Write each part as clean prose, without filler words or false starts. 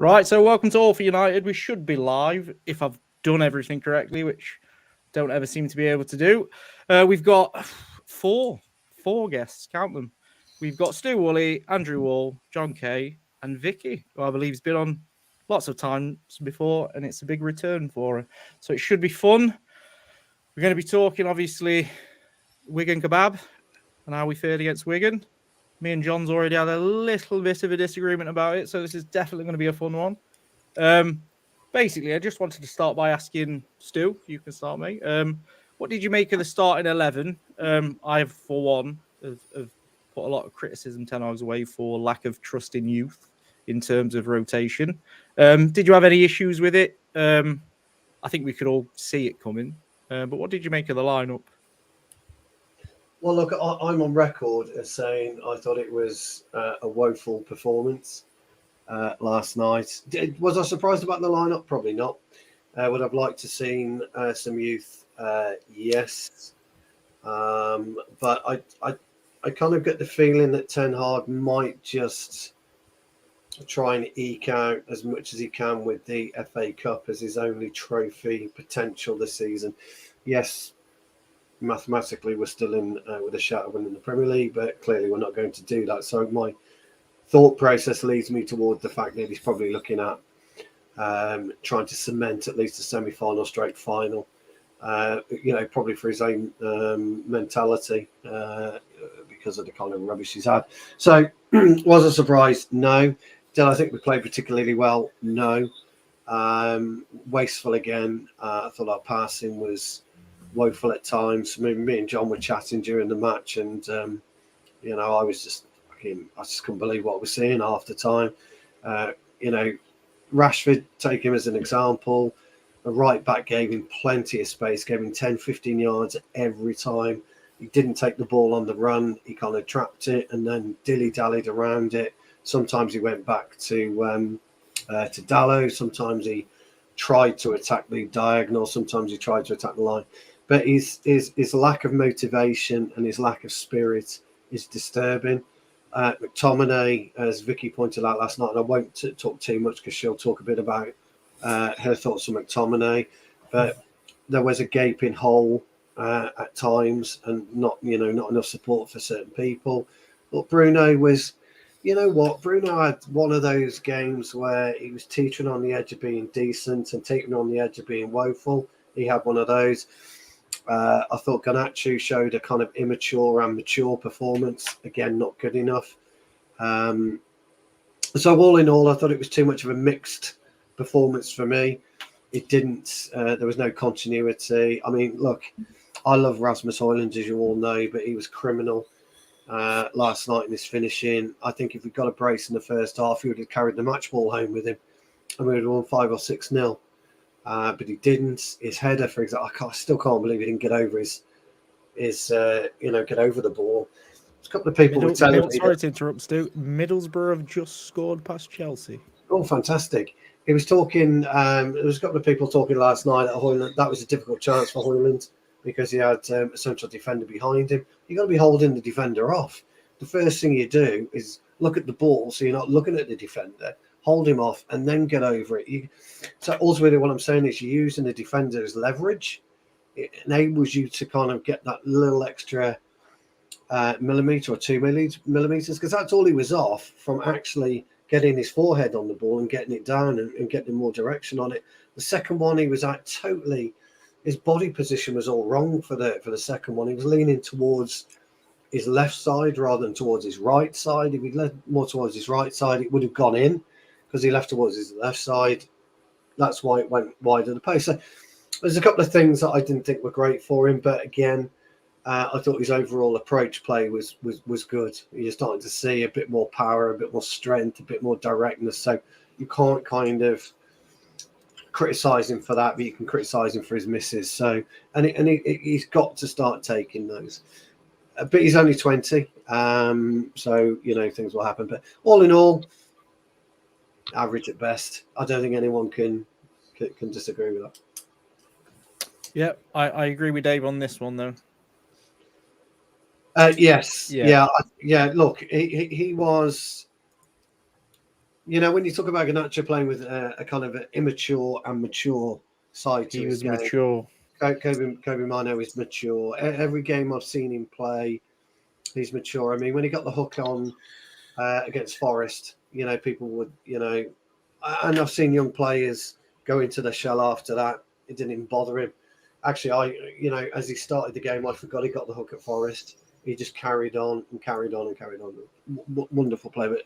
Right, so welcome to All for United. We should be live if I've done everything correctly, which don't ever seem to be able to do. We've got four guests, count them. We've got Stu Woolley, Andrew Wall, John Kay, and Vicky, who I believe has been on lots of times before, and it's a big return for her. So it should be fun. We're going to be talking, obviously, Wigan kebab and how we fared against Wigan. Me and John's already had a little bit of a disagreement about it, so this is definitely going to be a fun one. Basically, I just wanted to start by asking Stu, you can start, mate. What did you make of the starting 11? I've, for one, have put a lot of criticism 10 hours away for lack of trust in youth in terms of rotation. Did you have any issues with it? I think we could all see it coming. But what did you make of the lineup? Well, look, I'm on record as saying I thought it was a woeful performance last night. Was I surprised about the lineup? Probably not. Would I've liked to seen some youth? Yes. But I kind of get the feeling that Ten Hag might just try and eke out as much as he can with the FA Cup as his only trophy potential this season. Yes, mathematically we're still in with a shot of winning the Premier League, but clearly we're not going to do that. So my thought process leads me toward the fact that he's probably looking at trying to cement at least a semi-final straight final, probably for his own mentality because of the kind of rubbish he's had. So was I surprised? No. Did I think we played particularly well? No. Wasteful again. I thought our passing was woeful at times. I mean, me and John were chatting during the match, and I just couldn't believe what we're seeing half the time. Rashford, take him as an example. The right back gave him plenty of space, gave him 10, 15 yards every time. He didn't take the ball on the run. He kind of trapped it and then dilly-dallied around it. Sometimes he went back to Dallo. Sometimes he tried to attack the diagonal. Sometimes he tried to attack the line. But his lack of motivation and his lack of spirit is disturbing. McTominay, as Vicky pointed out last night, and I won't talk too much because she'll talk a bit about her thoughts on McTominay, but there was a gaping hole at times, and not enough support for certain people. But Bruno was, Bruno had one of those games where he was teetering on the edge of being decent and teetering on the edge of being woeful. He had one of those. I thought Garnacho showed a kind of immature and mature performance. Again, not good enough. So all in all, I thought it was too much of a mixed performance for me. It didn't. There was no continuity. I mean, look, I love Rasmus Højlund, as you all know, but he was criminal last night in his finishing. I think if we got a brace in the first half, he would have carried the match ball home with him, and we would have won 5 or 6-0. But he didn't. His header, for example, I still can't believe he didn't get over get over the ball. There's a couple of people were telling me. Sorry to interrupt, Stu. Middlesbrough have just scored past Chelsea. Oh, fantastic! He was talking. There was a couple of people talking last night at Højlund. That was a difficult chance for Højlund because he had a central defender behind him. You've got to be holding the defender off. The first thing you do is look at the ball, so you're not looking at the defender. Hold him off and then get over it. So ultimately what I'm saying is you're using the defender as leverage. It enables you to kind of get that little extra millimetre or 2 millimetres, because that's all he was off from actually getting his forehead on the ball and getting it down and getting more direction on it. The second one, he was at totally, his body position was all wrong for the second one. He was leaning towards his left side rather than towards his right side. If he'd led more towards his right side, it would have gone in. Because he left towards his left side. That's why it went wide of the post. So there's a couple of things that I didn't think were great for him. But again, I thought his overall approach play was good. You're starting to see a bit more power, a bit more strength, a bit more directness. So you can't kind of criticise him for that, but you can criticise him for his misses. So he's got to start taking those. But he's only 20. So, things will happen. But all in all, average at best. I don't think anyone can disagree with that. Yeah, I agree with Dave on this one, though. Yes. Yeah. Look, he was You know, when you talk about Garnacho playing with a kind of an immature and mature side to He his was game, mature. Kobe Mino is mature. Every game I've seen him play, he's mature. I mean, when he got the hook on against Forest, you know, people would, you know, and I've seen young players go into the shell after that. It didn't even bother him. Actually, you know, as he started the game, I forgot he got the hook at Forest. He just carried on and carried on and carried on. Wonderful play. But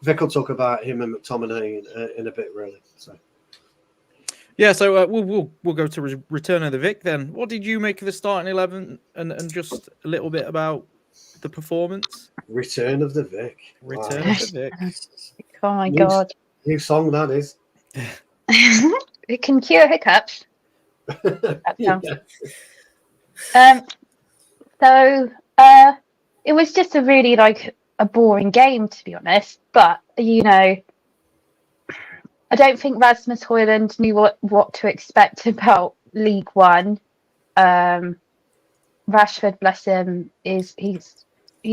Vic will talk about him and McTominay in a bit, really. So. Yeah, so we'll go to Return of the Vic then. What did you make of the starting 11 and just a little bit about the performance? Return of the Vic. Return Wow. of the Vic. Oh my god. New song that is. It can cure hiccups. Yeah. So it was just a really a boring game, to be honest. But you know, I don't think Rasmus Højlund knew what to expect about League One. Rashford, bless him, he's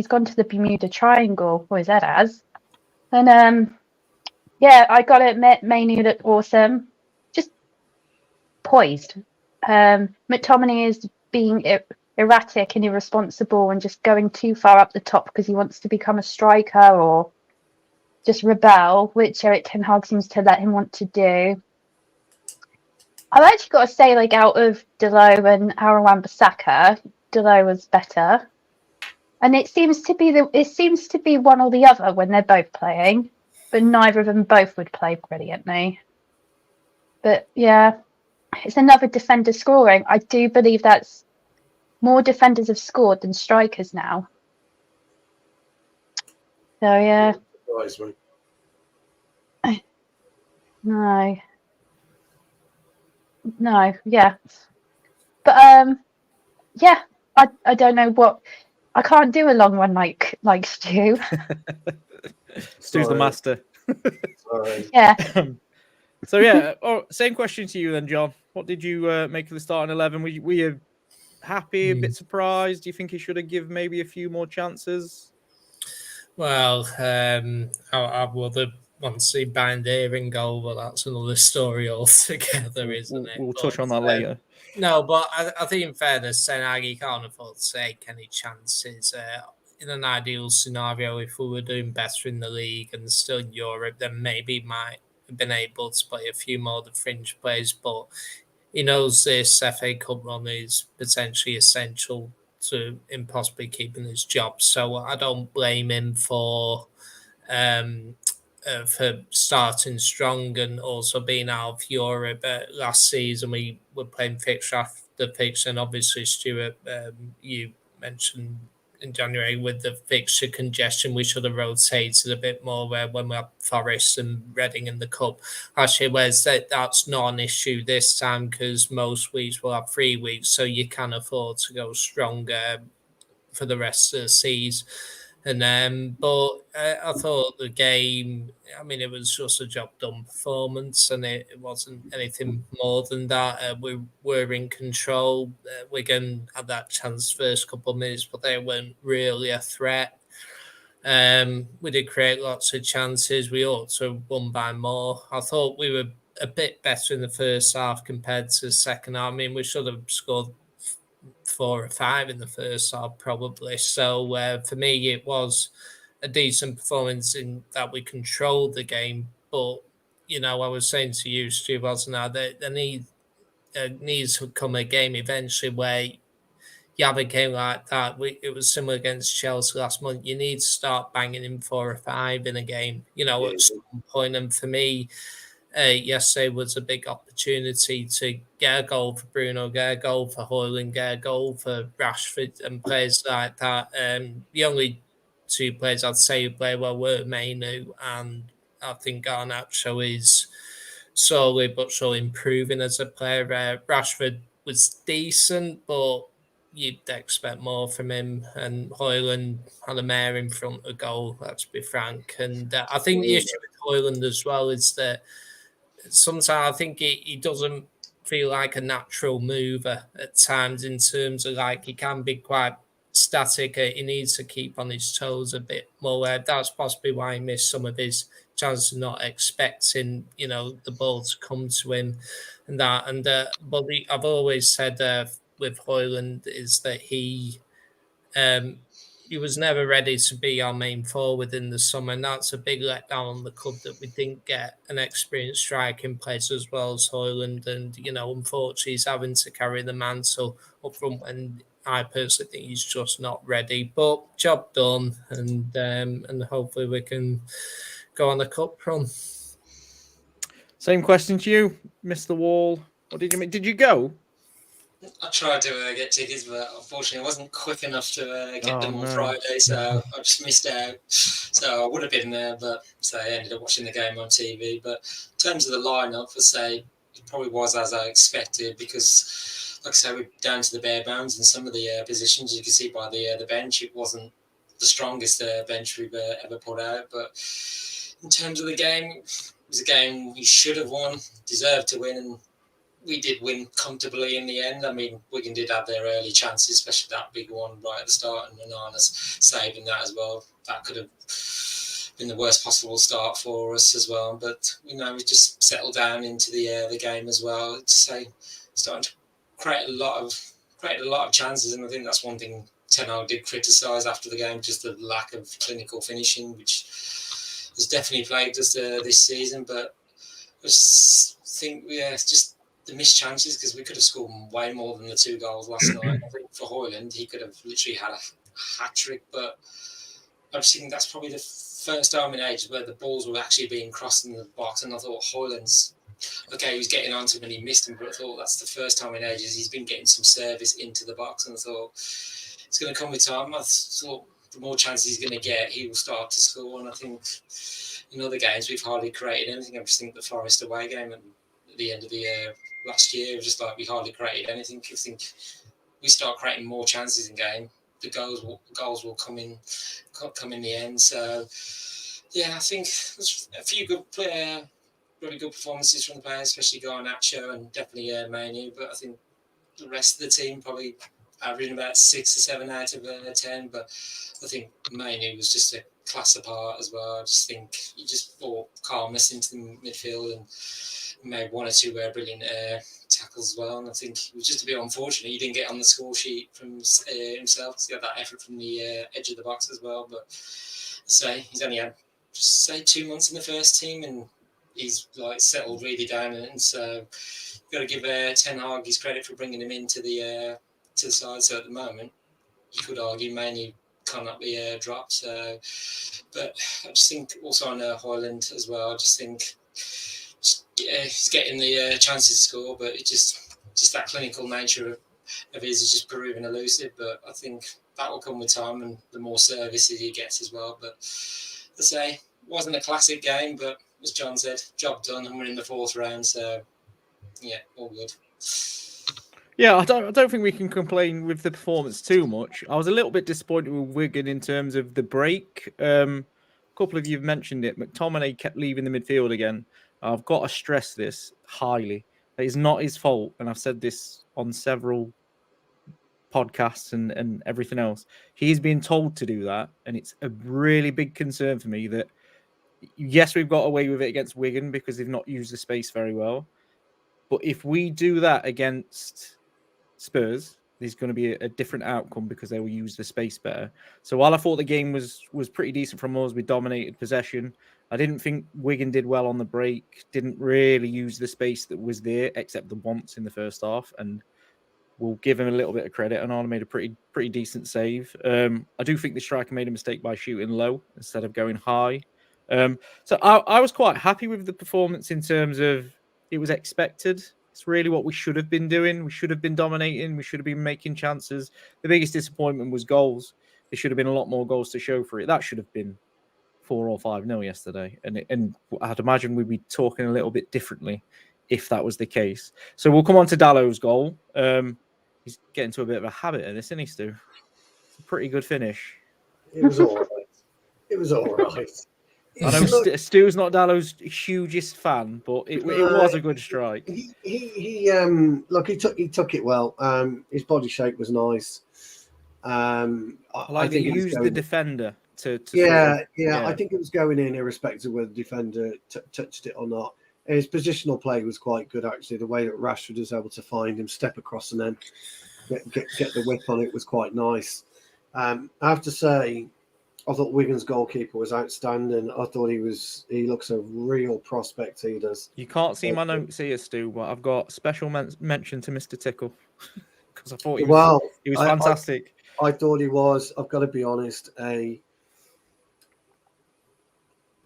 gone to the Bermuda Triangle, or is that as? And yeah, I gotta admit, Mainu looked awesome, just poised. McTominay is being erratic and irresponsible and just going too far up the top because he wants to become a striker or just rebel, which Eric Ten Hag seems to let him want to do. I've actually got to say, like, out of Delo and Aaron Wan-Bissaka, Delo was better. And it seems to be one or the other when they're both playing, but neither of them both would play brilliantly. But yeah, it's another defender scoring. I do believe that's more defenders have scored than strikers now. So yeah. No, yeah. But yeah, I don't know what. I can't do a long one like Stu. Stu's the master. Sorry. Yeah. So yeah, same question to you then, John. What did you make of the starting 11? Were you happy, a bit surprised? Do you think he should have given maybe a few more chances? Well, I would have wanted to see Binder in goal, but that's another story altogether, isn't it? We'll touch on that later. No, but I think in fairness, Ten Hag, he can't afford to take any chances. In an ideal scenario, if we were doing better in the league and still in Europe, then maybe might have been able to play a few more of the fringe players. But he knows this FA Cup run is potentially essential to him possibly keeping his job. So I don't blame him for starting strong and also being out of Europe. Last season, we were playing fixture after fixture, and obviously, Stuart, you mentioned in January with the fixture congestion, we should have rotated a bit more when we had Forest and Reading in the Cup. Actually, whereas that's not an issue this time because most weeks will have 3 weeks, so you can afford to go stronger for the rest of the season. And but I thought the game, I mean, it was just a job done performance, and it wasn't anything more than that. We were in control. Wigan had that chance first couple of minutes, but they weren't really a threat. We did create lots of chances. We ought to have won by more. I thought we were a bit better in the first half compared to the second half. I mean, we should have scored 4 or 5 in the first half, probably. So for me, it was a decent performance in that we controlled the game. But you know, I was saying to you, Stu, wasn't I? There needs to come a game eventually where you have a game like that. It was similar against Chelsea last month. You need to start banging in 4 or 5 in a game, you know, at some point. And for me, yesterday was a big opportunity to get a goal for Bruno, get a goal for Højlund, get a goal for Rashford and players like that. The only 2 players I'd say who play well were Mainu, and I think Garnacho is slowly but surely improving as a player. Rashford was decent, but you'd expect more from him. And Højlund had a mare in front of goal, let's be frank. And I think the issue with Højlund as well is that sometimes I think he doesn't feel like a natural mover at times in terms of like he can be quite static. He needs to keep on his toes a bit more. That's possibly why he missed some of his chances, not expecting, the ball to come to him and that. And but I've always said with Hoyland is that he was never ready to be our main forward in the summer, and that's a big letdown on the club that we didn't get an experienced striker in place as well as Hoyland. And, unfortunately, he's having to carry the mantle up front, and I personally think he's just not ready. But job done, and hopefully we can go on a cup run. Same question to you, Mr. Wall. What did you mean? Did you go? I tried to get tickets, but unfortunately I wasn't quick enough to get them on no. Friday, so I just missed out. So I would have been there, but I ended up watching the game on TV. But in terms of the lineup, I'd say it probably was as I expected because, like I say, we're down to the bare bones in some of the positions. You can see by the bench, it wasn't the strongest bench we've ever put out. But in terms of the game, it was a game we should have won, deserved to win, and we did win comfortably in the end. I mean, Wigan did have their early chances, especially that big one right at the start, and Nana's saving that as well. That could have been the worst possible start for us as well. But we just settled down into the game as well. Starting to create a lot of chances, and I think that's one thing Ten Hag did criticise after the game, just the lack of clinical finishing, which has definitely plagued us this season. But I just think just the missed chances, because we could have scored way more than the 2 goals last night. I think for Hoyland, he could have literally had a hat trick, but I just think that's probably the first time in ages where the balls were actually being crossed in the box, and I thought Hoyland's he was getting onto him and he missed him, but I thought that's the first time in ages he's been getting some service into the box, and I thought it's going to come with time. I thought the more chances he's going to get, he will start to score, and I think in other games we've hardly created anything. I just think the Forest away game at the end of the last year, it was just like we hardly created anything. I think we start creating more chances in game, the goals will come in the end. So I think there's a few really good performances from the players, especially Garnacho and definitely Manu. But I think the rest of the team probably averaging about 6 or 7 out of 10. But I think Manu was just a class apart as well. I just think he just brought calmness into the midfield and made 1 or 2 brilliant tackles as well. And I think it was just a bit unfortunate he didn't get on the score sheet from himself, because he had that effort from the edge of the box as well. But he's only had 2 months in the first team, and he's settled really down. And so you've got to give Ten Hag his credit for bringing him into the side. So at the moment, you could argue Manu cannot be dropped. But I just think also on Hoyland as well, I just think he's getting the chances to score, but it just that clinical nature of his is just proving elusive. But I think that will come with time, and the more services he gets as well. But it wasn't a classic game, but as John said, job done, and we're in the 4th round, so all good. Yeah, I don't think we can complain with the performance too much. I was a little bit disappointed with Wigan in terms of the break. A couple of you have mentioned it. McTominay kept leaving the midfield again. I've got to stress this highly. It's not his fault, and I've said this on several podcasts and everything else. He's been told to do that, and it's a really big concern for me that, yes, we've got away with it against Wigan because they've not used the space very well. But if we do that against Spurs, there's going to be a different outcome because they will use the space better. So while I thought the game was pretty decent from us, we dominated possession, I didn't think Wigan did well on the break, didn't really use the space that was there, except the once in the first half. And we'll give him a little bit of credit. Onana made a pretty decent save. I do think the striker made a mistake by shooting low instead of going high. So I was quite happy with the performance in terms of it was expected. It's really what we should have been doing. We should have been dominating. We should have been making chances. The biggest disappointment was goals. There should have been a lot more goals to show for it. That should have been 4 or 5-0 yesterday. And I'd imagine we'd be talking a little bit differently if that was the case. So we'll come on to Dallow's goal. He's getting to a bit of a habit of this, isn't he, Stu? It's a pretty good finish. It was all right. I know Stu's not Dallow's hugest fan, but it was a good strike. He took it well. His body shape was nice. I like that think you it was used the going. defender to Yeah, sort of, yeah, I think it was going in irrespective of whether the defender touched it or not. His positional play was quite good, actually. The way that Rashford was able to find him, step across, and then get the whip on it was quite nice. I have to say, I thought Wigan's goalkeeper was outstanding. I thought he looks a real prospect. He does. You can't see my notes here, Stu, but I've got special mention to Mr. Tickle because I thought Well, he was I fantastic. thought he was. I've got to be honest.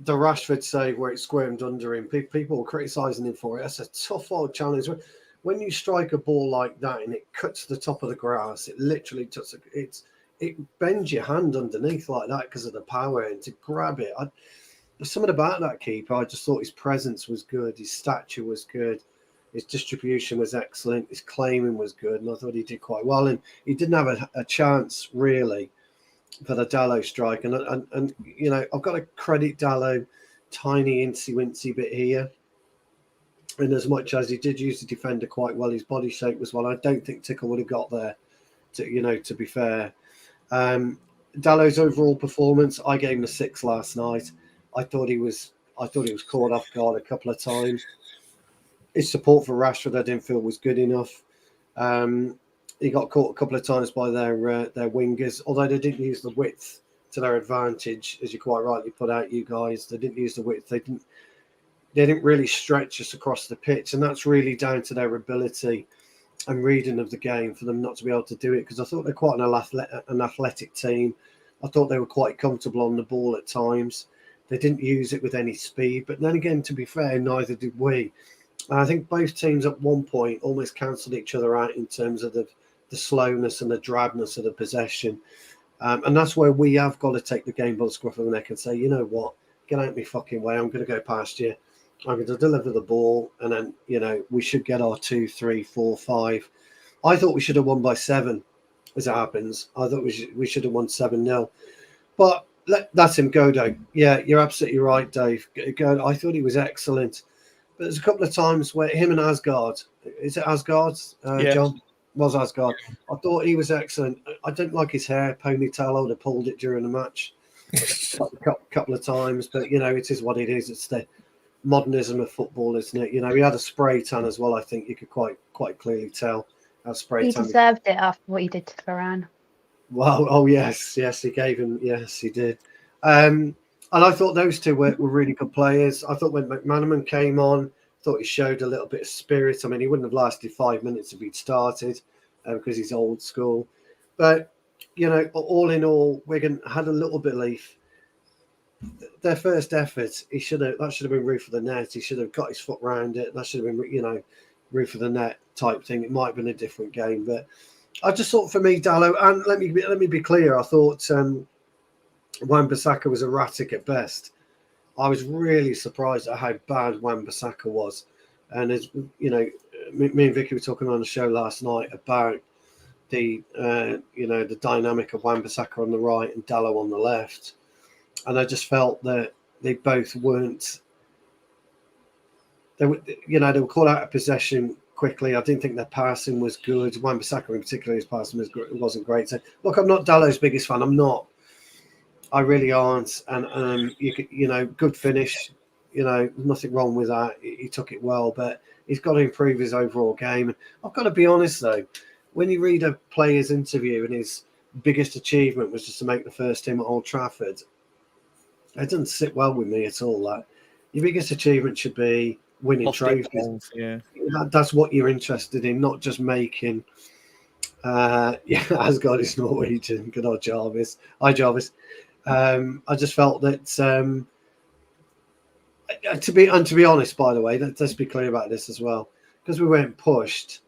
The Rashford save where it squirmed under him, people were criticising him for it. That's a tough old challenge. When you strike a ball like that and it cuts the top of the grass, it literally it bends your hand underneath like that because of the power, and to grab it. There's something about that keeper. I just thought his presence was good, his stature was good, his distribution was excellent, his claiming was good, and I thought he did quite well. And he didn't have a chance really for the Dalot strike, and you know, I've got to credit Dalot, tiny incy wincy bit here. And as much as he did use the defender quite well, his body shape was well. I don't think Tickle would have got there. To be fair, Dallow's overall performance, I gave him a 6 last night. I thought he was caught off guard a couple of times. His support for Rashford, I didn't feel was good enough. He got caught a couple of times by their wingers, although they didn't use the width to their advantage, as you quite rightly put out, you guys. They didn't use the width. They didn't really stretch us across the pitch, and that's really down to their ability and reading of the game for them not to be able to do it, because I thought they're quite an athletic team. I thought they were quite comfortable on the ball at times. They didn't use it with any speed, but then again, to be fair, neither did we. And I think both teams at one point almost cancelled each other out in terms of the slowness and the drabness of the possession. And that's where we have got to take the game by the scruff of the neck and say, you know what, get out of my fucking way. I'm going to go past you. I'm going to deliver the ball. And then, you know, we should get our 2, 3, 4, 5. I thought we should have won by 7, as it happens. I thought we should have won 7-0. But that's him, Godo. Yeah, you're absolutely right, Dave. Godo, I thought he was excellent. But there's a couple of times where him and Asgard, is it Asgard, Yeah. John? Was Asgard. I thought he was excellent. I didn't like his hair, ponytail. I would have pulled it during the match a couple of times. But, you know, it is what it is. It's the modernism of football, isn't it? You know, he had a spray tan as well. I think you could quite clearly tell how spray He tan. deserved it after what he did to Varane. Well, oh yes, he gave him. Yes, he did. And I thought those two were really good players. I thought when McManaman came on, thought he showed a little bit of spirit. I mean, he wouldn't have lasted 5 minutes if he'd started because he's old school. But, you know, all in all, Wigan had a little belief. Their first effort, that should have been roof of the net. He should have got his foot round it. That should have been, you know, roof of the net type thing. It might have been a different game, but I just thought for me, Dallo, and let me be clear, I thought Wan-Bissaka was erratic at best. I was really surprised at how bad Wan-Bissaka was. And as you know, me and Vicky were talking on the show last night about the the dynamic of Wan-Bissaka on the right and Dallo on the left. And I just felt that they both weren't. They were caught out of possession quickly. I didn't think their passing was good. Wan-Bissaka in particular, his passing wasn't great. So look, I'm not Dallo's biggest fan. I'm not. I really aren't. And good finish. You know, nothing wrong with that. He took it well, but he's got to improve his overall game. I've got to be honest though, when you read a player's interview and his biggest achievement was just to make the first team at Old Trafford, it doesn't sit well with me at all. That your biggest achievement should be winning trophies. Goals, yeah. That's what you're interested in, not just making. Asgard is Norwegian. Good old Jarvis. Hi, Jarvis. I just felt that to be honest, by the way, let's be clear about this as well, because we weren't pushed.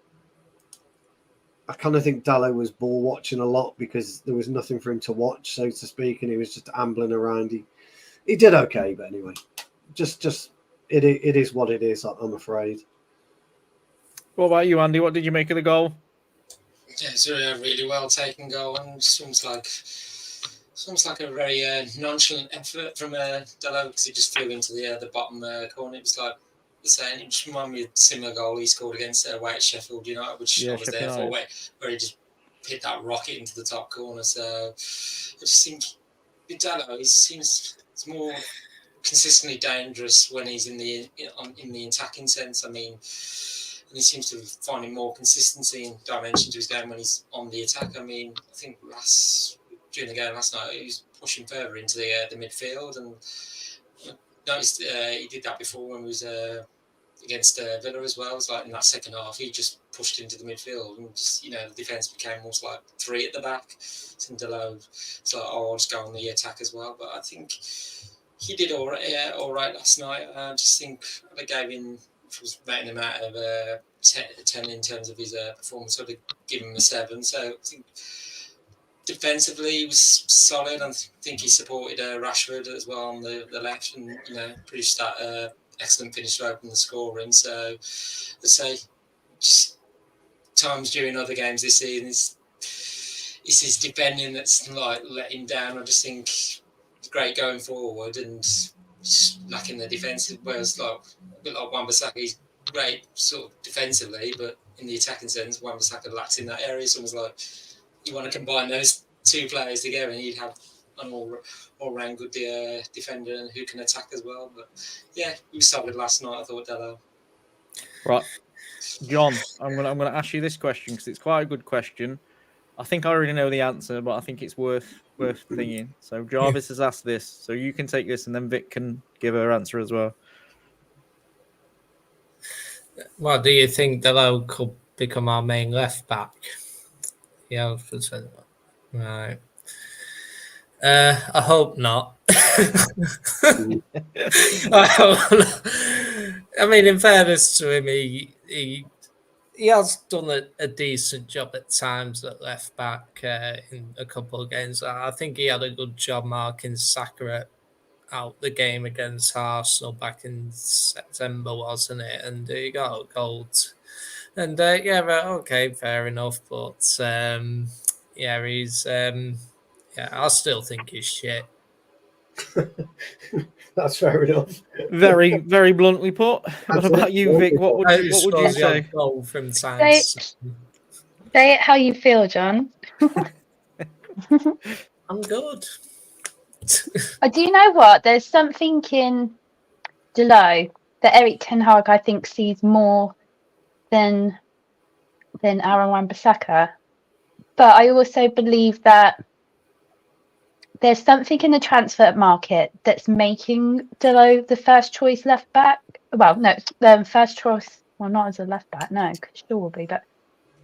I kind of think Dallo was ball watching a lot because there was nothing for him to watch, so to speak, and he was just ambling around. He did okay, but anyway, just it is what it is. I'm afraid. What about you, Andy? What did you make of the goal? Yeah, it's a really well taken goal, and seems like a very nonchalant effort from Dalot, because he just flew into the bottom corner. It was like saying, it just reminded me of a similar goal he scored against away at Sheffield United, which I was there for, where he just hit that rocket into the top corner. So I just think Dalot, he seems more consistently dangerous when he's in the attacking sense. I mean, and he seems to be finding more consistency and dimension to his game when he's on the attack. I mean, I think during the game last night, he was pushing further into the midfield, and I noticed he did that before when he was against Villa as well. It was like in that second half, he just pushed into the midfield, and just, the defence became almost like three at the back. Sindelar, it's like, I'll just go on the attack as well. But I think he did all right last night. I just think they gave him, if I was rating him out of 10 in terms of his performance, I'd give him a 7. So I think defensively he was solid. I think he supported Rashford as well on the left, and produced that excellent finish to open the scoring. So let's say just times during other games this season, it's his defending that's like let him down. I just think it's great going forward and just lacking the defensive. Whereas like a bit like Wan-Bissaka, he's great sort of defensively, but in the attacking sense, Wan-Bissaka lacks in that area. So it was like you want to combine those two players together, and you'd have an all-round good defender and who can attack as well. But yeah, he was solid last night, I thought, Dalot. Right, John, I'm gonna ask you this question because it's quite a good question. I think I already know the answer, but I think it's worth thinking. So Jarvis has asked this, so you can take this, and then Vic can give her answer as well. Well, do you think Dalot could become our main left back? Yeah, right. I hope not. I mean, in fairness to him, he has done a decent job at times at left back in a couple of games. I think he had a good job marking Saka out the game against Arsenal back in September, wasn't it? And he got a goal. And okay, fair enough. But he's I still think he's shit. That's fair enough. Very, very bluntly put. What about you, Vic? What would you say? Goal from Say it how you feel, John. I'm good. Do you know what? There's something in Dalot that Eric Ten Hag, I think, sees more than Aaron Wan-Bissaka. But I also believe that there's something in the transfer market that's making Dalot the first choice left back. Well, no, the first choice. Well, not as a left back, no, because sure will be. But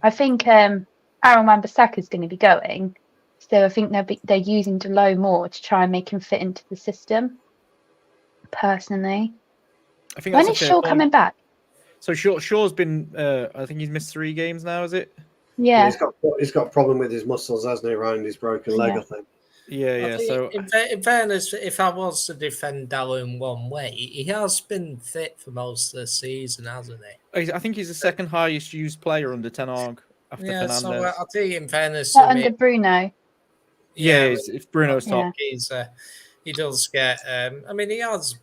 I think Aaron Wan-Bissaka is going to be going. So I think they're using Dalot more to try and make him fit into the system. Personally, I think when is Shaw coming back? So Shaw's been, I think he's missed 3 games now, is it? Yeah. He's got a problem with his muscles, hasn't he, around his broken leg, I think. Yeah. So in fairness, if I was to defend Dalot in one way, he has been fit for most of the season, hasn't he? I think he's the second highest used player under Ten Hag after Fernandes. So I think in fairness But to under me, Bruno. Yeah, if Bruno's top. He does get. I mean, he has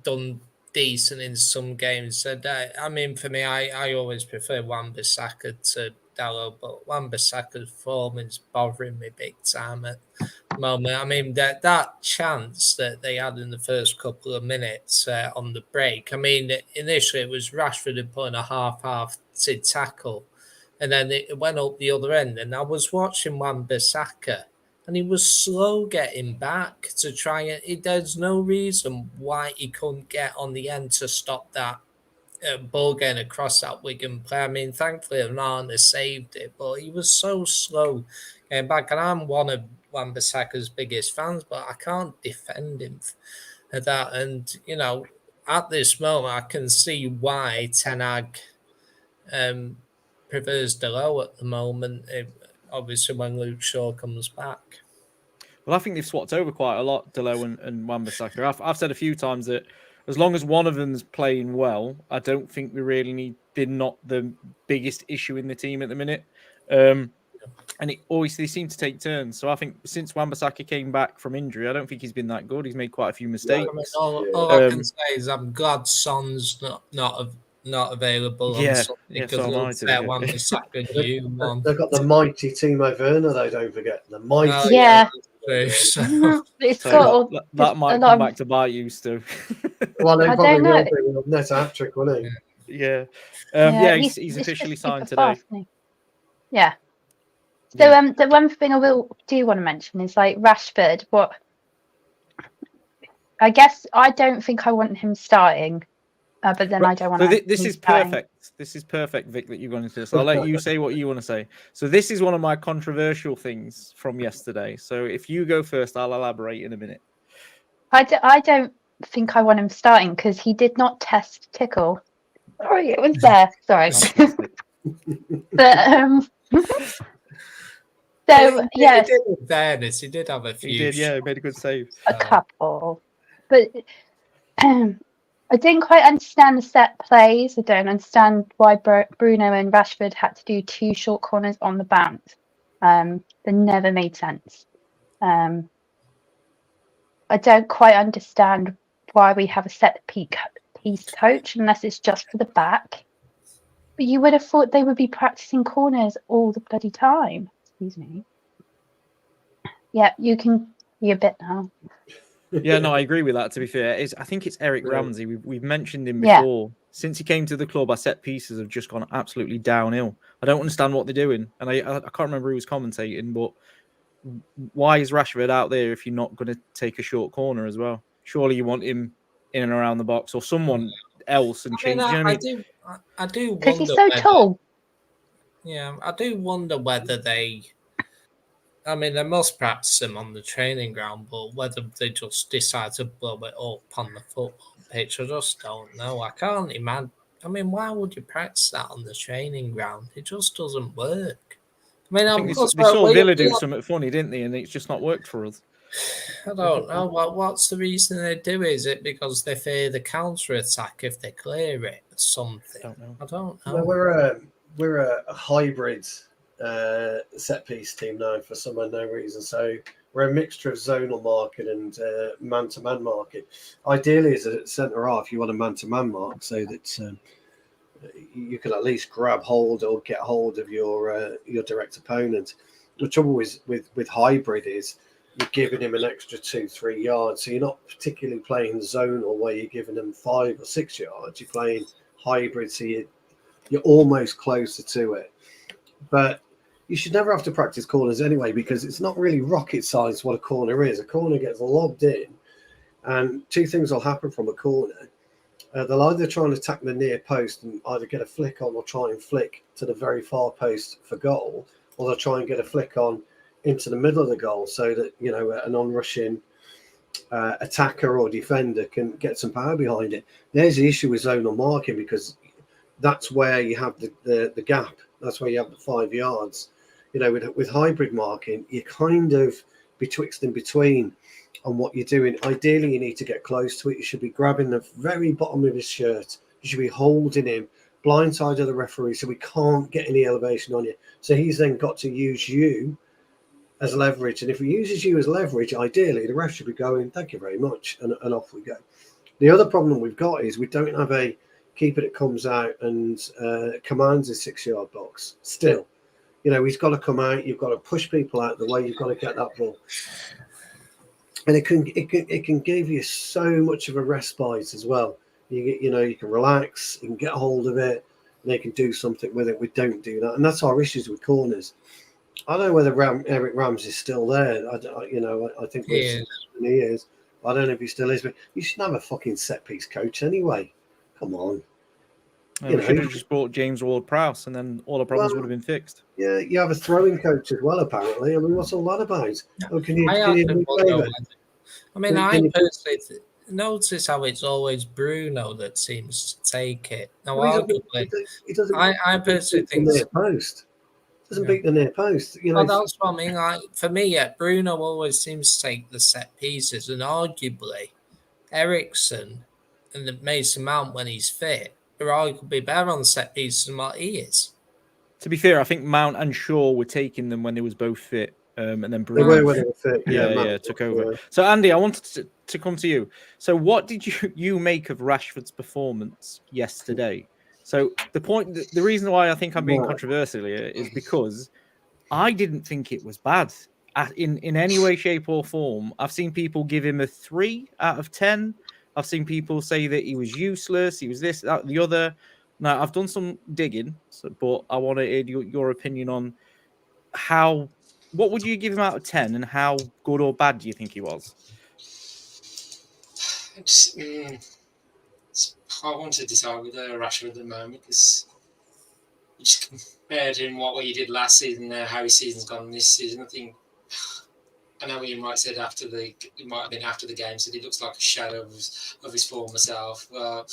done decent in some games. So I mean, for me, I always prefer Wan-Bissaka to Dalot, but Wan-Bissaka's form is bothering me big time at the moment. I mean, that chance that they had in the first couple of minutes on the break. I mean, initially it was Rashford had put in a half-hearted tackle, and then it went up the other end. And I was watching Wan-Bissaka, and he was slow getting back to try and. There's no reason why he couldn't get on the end to stop that ball getting across that Wigan player. I mean, thankfully, Onana saved it, but he was so slow getting back. And I'm one of Wan-Bissaka's biggest fans, but I can't defend him for that. And, at this moment, I can see why Ten Hag prefers Dalot at the moment. Obviously, when Luke Shaw comes back. Well, I think they've swapped over quite a lot, Dalot and Wan-Bissaka. I've said a few times that as long as one of them's playing well, I don't think we really they're not the biggest issue in the team at the minute. And it always they seem to take turns. So I think since Wan-Bissaka came back from injury, I don't think he's been that good. He's made quite a few mistakes. All I can say is I'm glad Son's not not available on Yeah, Sunday yeah, because so am I, to be fair. want to sack a new one. They've got the mighty Timo Werner, though, don't forget. The mighty. Oh, Yeah. that's true. So, It's So got that might a come lot back to bite you, Stu. Well, they I probably don't know. will be. Net hat trick, won't he? Yeah. Yeah, He's it's officially just super signed today. fast, isn't he? Yeah. So Yeah. the one thing I do want to mention is like Rashford. What I guess I don't think I want him starting, but then I don't want So to. this is perfect. This is perfect, Vic, that you've gone into this. I'll let you say what you want to say. So this is one of my controversial things from yesterday. So if you go first, I'll elaborate in a minute. I don't think I want him starting because he did not test Tickle. Sorry, it was there. Sorry, Fantastic. but Well, so he yes, did, in fairness, he did have a few. He did, yeah, he made a good save. a couple, but I didn't quite understand the set plays. I don't understand why Bruno and Rashford had to do 2 short corners on the bounce. They never made sense. I don't quite understand why we have a set piece coach unless it's just for the back. But you would have thought they would be practicing corners all the bloody time. Excuse me. Yeah, you can be a bit now. Yeah, no, I agree with that. To be fair, I think it's Eric Ramsey. We've mentioned him Yeah. before. Since he came to the club, our set pieces have just gone absolutely downhill. I don't understand what they're doing, and I can't remember who was commentating, but why is Rashford out there if you're not going to take a short corner as well? Surely you want him in and around the box or someone else and change. I do Because wonder he's so whether, tall. Yeah, I do wonder whether they. I mean, they must practice them on the training ground, but whether they just decide to blow it up on the football pitch, I just don't know. I can't imagine. I mean, why would you practice that on the training ground? It just doesn't work. I mean, I think they saw Villa do something funny, didn't they? And it's just not worked for us. I don't know. What's the reason they do? Is it because they fear the counter attack if they clear it or something? I don't know. No, we're a hybrid set piece team now for some unknown reason. So we're a mixture of zonal marking and man-to-man marking. Ideally, as a centre half, you want a man-to-man mark so that you can at least grab hold or get hold of your direct opponent. The trouble is with hybrid is you're giving him an extra 2-3 yards, so you're not particularly playing zonal where you're giving them 5 or 6 yards. You're playing hybrid, so you're almost closer to it. But you should never have to practice corners anyway, because it's not really rocket science what a corner is. A corner gets lobbed in, and 2 things will happen from a corner. They'll either try and attack the near post and either get a flick on or try and flick to the very far post for goal, or they'll try and get a flick on into the middle of the goal so that, you know, an on-rushing attacker or defender can get some power behind it. There's the issue with zonal marking, because that's where you have the gap. That's where you have the 5 yards. You know, with hybrid marking, you're kind of betwixt and between on what you're doing. Ideally, you need to get close to it. You should be grabbing the very bottom of his shirt. You should be holding him blindside of the referee so we can't get any elevation on you. So he's then got to use you as leverage. And if he uses you as leverage, ideally, the ref should be going, thank you very much, and off we go. The other problem we've got is we don't have a keeper that comes out and commands his 6-yard box still. You know, he's got to come out. You've got to push people out the way. You've got to get that ball. And it can give you so much of a respite as well. You can relax, you can get a hold of it, and they can do something with it. We don't do that, and that's our issues with corners. I don't know whether Eric Ramsey is still there. I think he is. I don't know if he still is, but you should have a fucking set piece coach anyway. Come on. We should have just brought James Ward-Prowse, and then all the problems would have been fixed. Yeah, you have a throwing coach as well, apparently. I mean, what's all that about? Oh, I personally notice how it's always Bruno that seems to take it. Now, arguably, I personally think the near post. Doesn't beat the near post. You know, well, that's what I mean. For me, Bruno always seems to take the set pieces, and arguably, Ericsson and Mason Mount, when he's fit, are arguably better on set pieces than what he is. To be fair, I think Mount and Shaw were taking them when they was both fit, and then Bruno they were when they were fit. Yeah, took over. Yeah. So, Andy, I wanted to come to you. So, what did you make of Rashford's performance yesterday? So the reason why I think I'm being controversial here is because I didn't think it was bad in any way, shape, or form. I've seen people give him a 3 out of 10. I've seen people say that he was useless. He was this, that, the other. Now, I've done some digging, but I want to hear your opinion on what would you give him out of 10 and how good or bad do you think he was? It's hard to decide with Rashford at the moment because you just compared him what he did last season, how his season's gone this season. I know what you might said it might have been after the game, said he looks like a shadow of his former self. I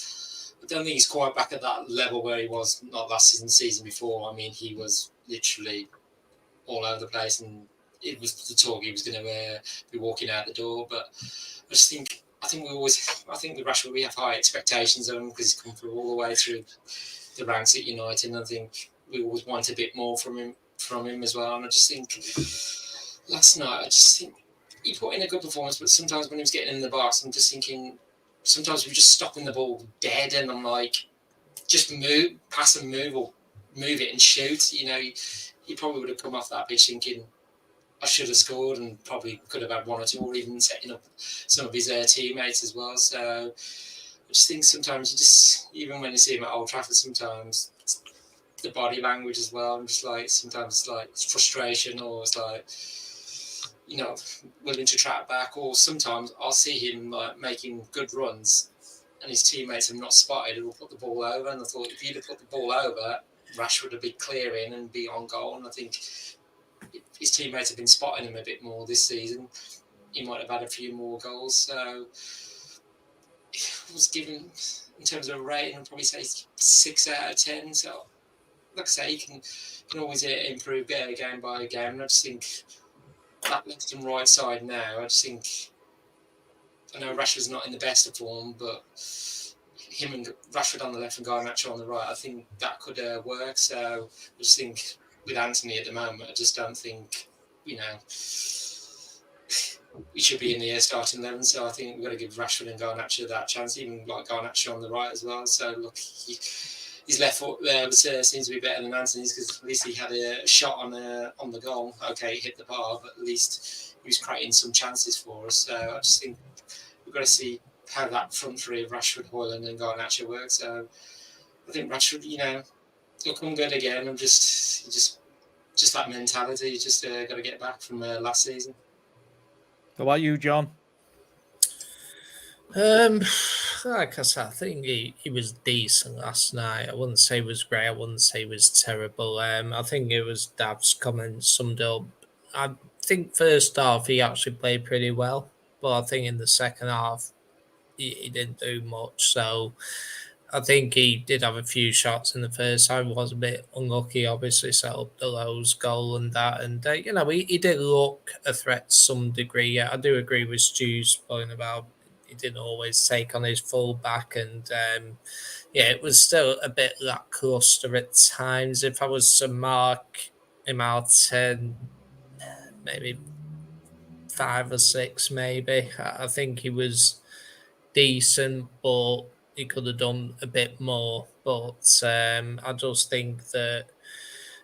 don't think he's quite back at that level where he was not last season before. I mean, he was literally all over the place, and it was the talk he was going to be walking out the door. But I think with Rashford we have high expectations of him because he's come through all the way through the ranks at United, and I think we always want a bit more from him as well. And I just think last night, he put in a good performance, but sometimes when he was getting in the box, I'm just thinking sometimes we're just stopping the ball dead, and I'm like, just move, pass and move, or move it and shoot. He probably would have come off that pitch thinking, I should have scored, and probably could have had 1 or 2, or even setting up some of his teammates as well. So I just think sometimes even when you see him at Old Trafford, sometimes the body language as well. I'm just like, sometimes it's frustration, or it's like, willing to track back, or sometimes I'll see him making good runs and his teammates have not spotted and will put the ball over. And I thought if he'd have put the ball over, Rashford would be clearing and be on goal. And I think his teammates have been spotting him a bit more this season. He might have had a few more goals. So I was given, in terms of a rating, I'd probably say 6 out of 10. So like I say, he can always improve game by game. And I just think that left and right side now, I know Rashford's not in the best of form, but him and Rashford on the left and Garnacho on the right, I think that could work. So I just think with Anthony at the moment, I just don't think, we should be in the starting 11. So I think we've got to give Rashford and Garnacho that chance, even like Garnacho on the right as well. So look, his left foot there seems to be better than Anthony's, because at least he had a shot on the goal. Okay, he hit the bar, but at least he was creating some chances for us. So I just think we've got to see how that front three of Rashford, Højlund and Garnacho works. So I think Rashford, he'll come good again. I'm just that mentality. You just got to get back from last season. How about you, John? Like I said, I think he was decent last night. I wouldn't say he was great. I wouldn't say he was terrible. I think it was Dav's comment summed up. I think first half he actually played pretty well, but I think in the second half he didn't do much. So I think he did have a few shots in the first half. He was a bit unlucky, obviously, set up the Lowe's goal and that. And, he did look a threat to some degree. Yeah, I do agree with Stu's point about he didn't always take on his full back. And, it was still a bit lackluster at times. If I was to mark him out 10, maybe 5 or 6, maybe. I think he was decent, but he could have done a bit more. But I just think that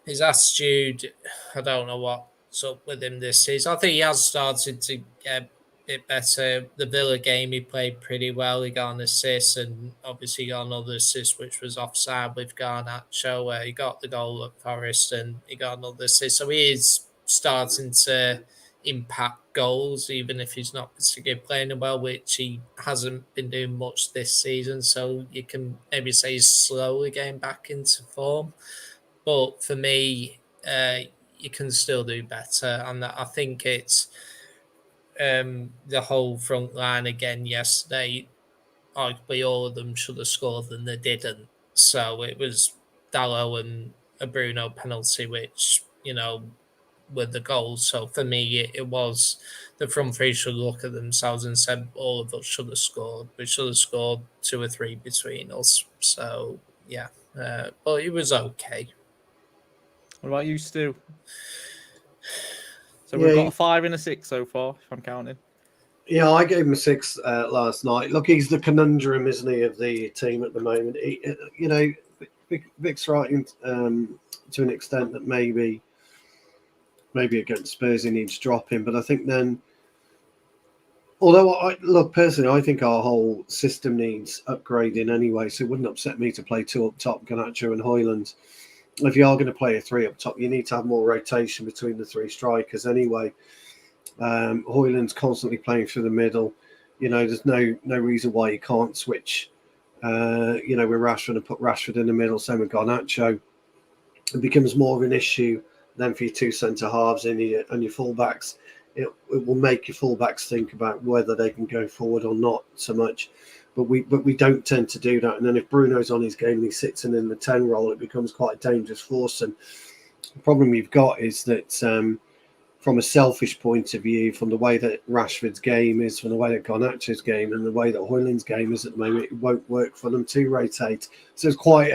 his attitude, I don't know what's up with him this season. I think he has started to get a bit better. The Villa game, he played pretty well. He got an assist, and obviously got another assist, which was offside with Garnacho, where he got the goal at Forest and he got another assist. So he is starting to impact goals, even if he's not particularly playing well, which he hasn't been doing much this season. So you can maybe say he's slowly getting back into form. But for me, you can still do better. And I think it's the whole front line again yesterday. Arguably all of them should have scored and they didn't. So it was Dalot and a Bruno penalty, which, with the goals. So for me, it was the front three should look at themselves and said all of us should have scored. We should have scored 2 or 3 between us. So yeah, but it was okay. What about you, Stu? So we've got a 5 and a 6 so far, if I'm counting. Yeah, I gave him a 6 last night. Look, he's the conundrum, isn't he, of the team at the moment. Vic's right to an extent that maybe against Spurs he needs dropping, but I think then, although personally, I think our whole system needs upgrading anyway, so it wouldn't upset me to play 2 up top, Garnacho and Højlund. If you are going to play a 3 up top, you need to have more rotation between the 3 strikers anyway. Højlund's constantly playing through the middle. There's no reason why you can't switch, with Rashford and put Rashford in the middle, same with Garnacho. It becomes more of an issue then for your 2 centre-halves and your full-backs. It will make your full-backs think about whether they can go forward or not so much. But we don't tend to do that. And then if Bruno's on his game and he sits in the 10 role, it becomes quite a dangerous force. And the problem you've got is that from a selfish point of view, from the way that Rashford's game is, from the way that Garnacho's game and the way that Højlund's game is at the moment, it won't work for them to rotate. So it's quite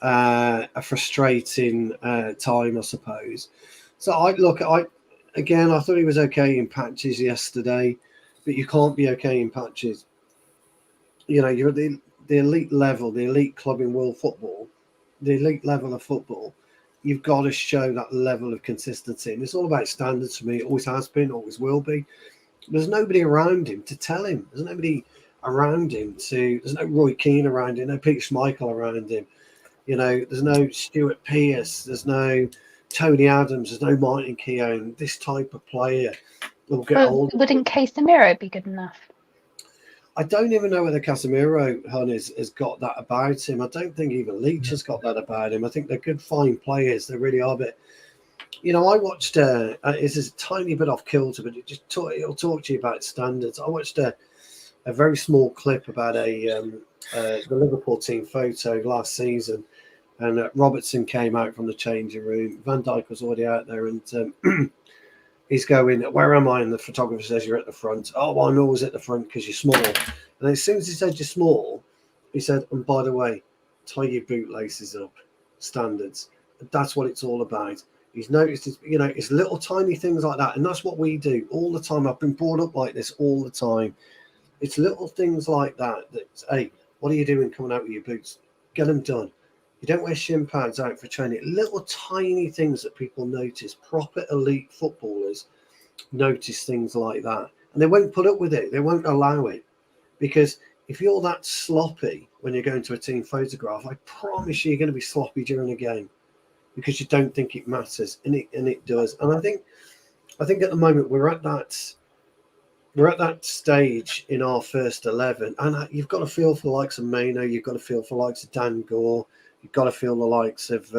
a frustrating time, I suppose. So I thought he was okay in patches yesterday, but you can't be okay in patches. You're at the elite level, the elite club in world football, the elite level of football. You've got to show that level of consistency. And it's all about standards for me. It always has been, always will be. There's nobody around him to tell him. There's nobody around him there's no Roy Keane around him, no Peter Schmeichel around him. There's no Stuart Pearce, there's no Tony Adams, there's no Martin Keown. This type of player will get older. Wouldn't Casemiro be good enough? I don't even know whether Casemiro has got that about him. I don't think even Leach has got that about him. I think they're good, fine players. They really are. But I watched. It's a tiny bit off kilter, but it'll talk to you about standards. I watched a very small clip about the Liverpool team photo last season, and Robertson came out from the changing room. Van Dijk was already out there, and he's going, "Where am I?" And the photographer says, "You're at the front." "Oh, well, I'm always at the front because you're small." And as soon as he said you're small, he said, "And by the way, tie your bootlaces up." Standards. That's what it's all about. He's noticed, it's little tiny things like that, and that's what we do all the time. I've been brought up like this all the time. It's little things like that. Hey, what are you doing coming out with your boots? Get them done. You don't wear shin pads out for training. Little tiny things that people notice. Proper elite footballers notice things like that. And they won't put up with it. They won't allow it. Because if you're that sloppy when you're going to a team photograph, I promise you're going to be sloppy during a game because you don't think it matters. And it does. And I think at the moment we're at that stage in our first 11. And you've got to feel for the likes of Mano. You've got to feel for the likes of Dan Gore. You've got to feel the likes of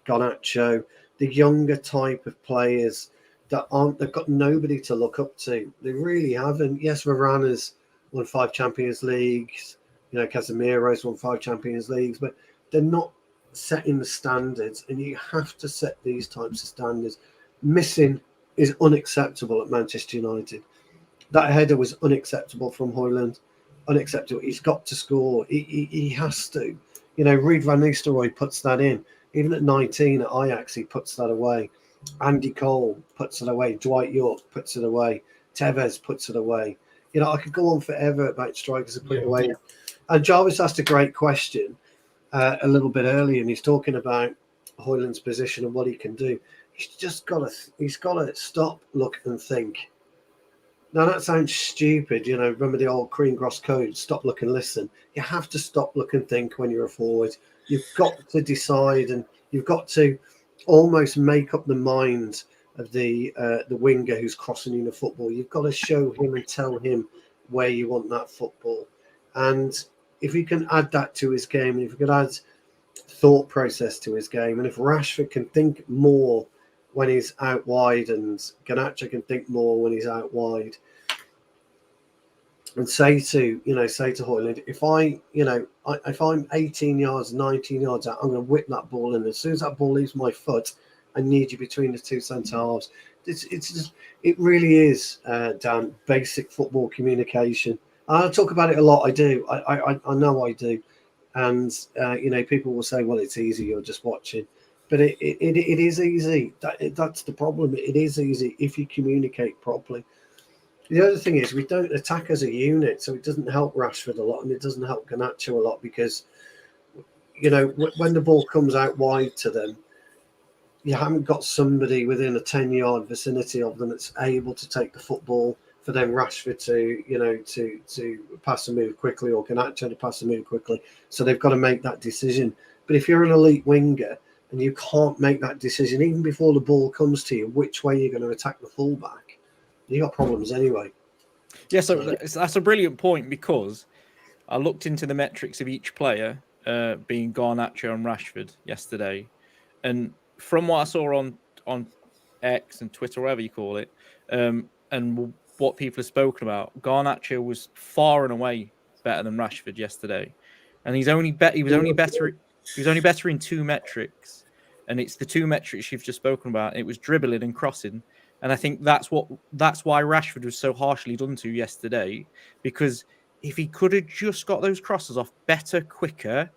Garnacho, the younger type of players they've got nobody to look up to. They really haven't. Yes, Varane has won 5 Champions Leagues. Casemiro's won 5 Champions Leagues, but they're not setting the standards, and you have to set these types of standards. Missing is unacceptable at Manchester United. That header was unacceptable from Højlund. Unacceptable. He's got to score. He has to. Ruud van Nistelrooy puts that in. Even at 19 at Ajax, he puts that away. Andy Cole puts it away. Dwight York puts it away. Tevez puts it away. I could go on forever about strikers that put it away. And Jarvis asked a great question a little bit earlier, and he's talking about Højlund's position and what he can do. He's got to stop, look, and think. Now, that sounds stupid. Remember the old Greengross code, stop, look, and listen. You have to stop, look, and think when you're a forward. You've got to decide, and you've got to almost make up the mind of the winger who's crossing in the football. You've got to show him and tell him where you want that football. And if you can add that to his game, and if you can add thought process to his game, and if Rashford can think more when he's out wide, and Garnacho can think more when he's out wide, and say to Højlund, if I'm 18 yards, 19 yards out, I'm going to whip that ball in. As soon as that ball leaves my foot, I need you between the 2 centre halves. It really is, Dan, basic football communication. I talk about it a lot. I do. I know I do. And people will say, well, it's easy. You're just watching. But it is easy. That's the problem. It is easy if you communicate properly. The other thing is we don't attack as a unit, so it doesn't help Rashford a lot, and it doesn't help Garnacho a lot because, when the ball comes out wide to them, you haven't got somebody within a 10-yard vicinity of them that's able to take the football for them Rashford to pass and move quickly, or Garnacho to pass and move quickly. So they've got to make that decision. But if you're an elite winger and you can't make that decision even before the ball comes to you, which way you're going to attack the fullback, you got problems anyway. Yeah, so that's a brilliant point, because I looked into the metrics of each player, being Garnacho and Rashford yesterday, and from what I saw on X and Twitter, whatever you call it, and what people have spoken about, Garnacho was far and away better than Rashford yesterday, and he was only better in two metrics, and it's the two metrics you've just spoken about. It was dribbling and crossing, and I think that's why Rashford was so harshly done to yesterday, because if he could have just got those crosses off better, quicker,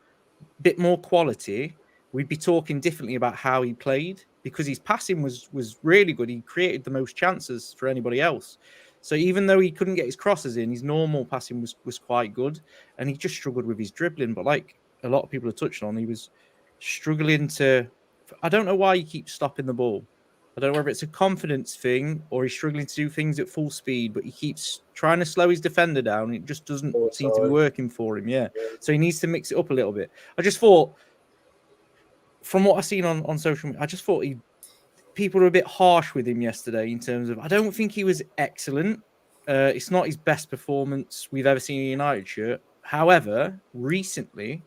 bit more quality, we'd be talking differently about how he played, because his passing was really good. He created the most chances for anybody else. So even though he couldn't get his crosses in, his normal passing was quite good, and he just struggled with his dribbling. But like a lot of people are touching on, he was struggling to... I don't know why he keeps stopping the ball. I don't know whether it's a confidence thing or he's struggling to do things at full speed, but he keeps trying to slow his defender down, and it just doesn't seem to be working for him. Yeah. So he needs to mix it up a little bit. I just thought, from what I've seen on social media, I just thought people were a bit harsh with him yesterday in terms of... I don't think he was excellent. It's not his best performance we've ever seen in a United shirt. However, recently,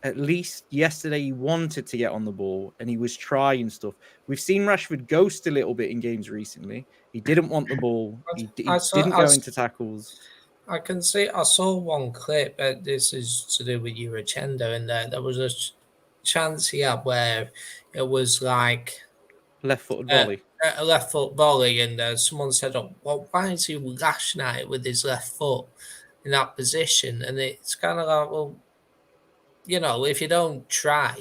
at least yesterday, he wanted to get on the ball and he was trying stuff. We've seen Rashford ghost a little bit in games recently. He didn't want the ball. He didn't go into tackles. I can see. I saw one clip. This is to do with your agenda, and there was a chance he had where it was like left-footed volley. A left foot volley, and someone said, "Oh, well, why is he lashing at it with his left foot in that position?" And it's kind of like, well, if you don't try,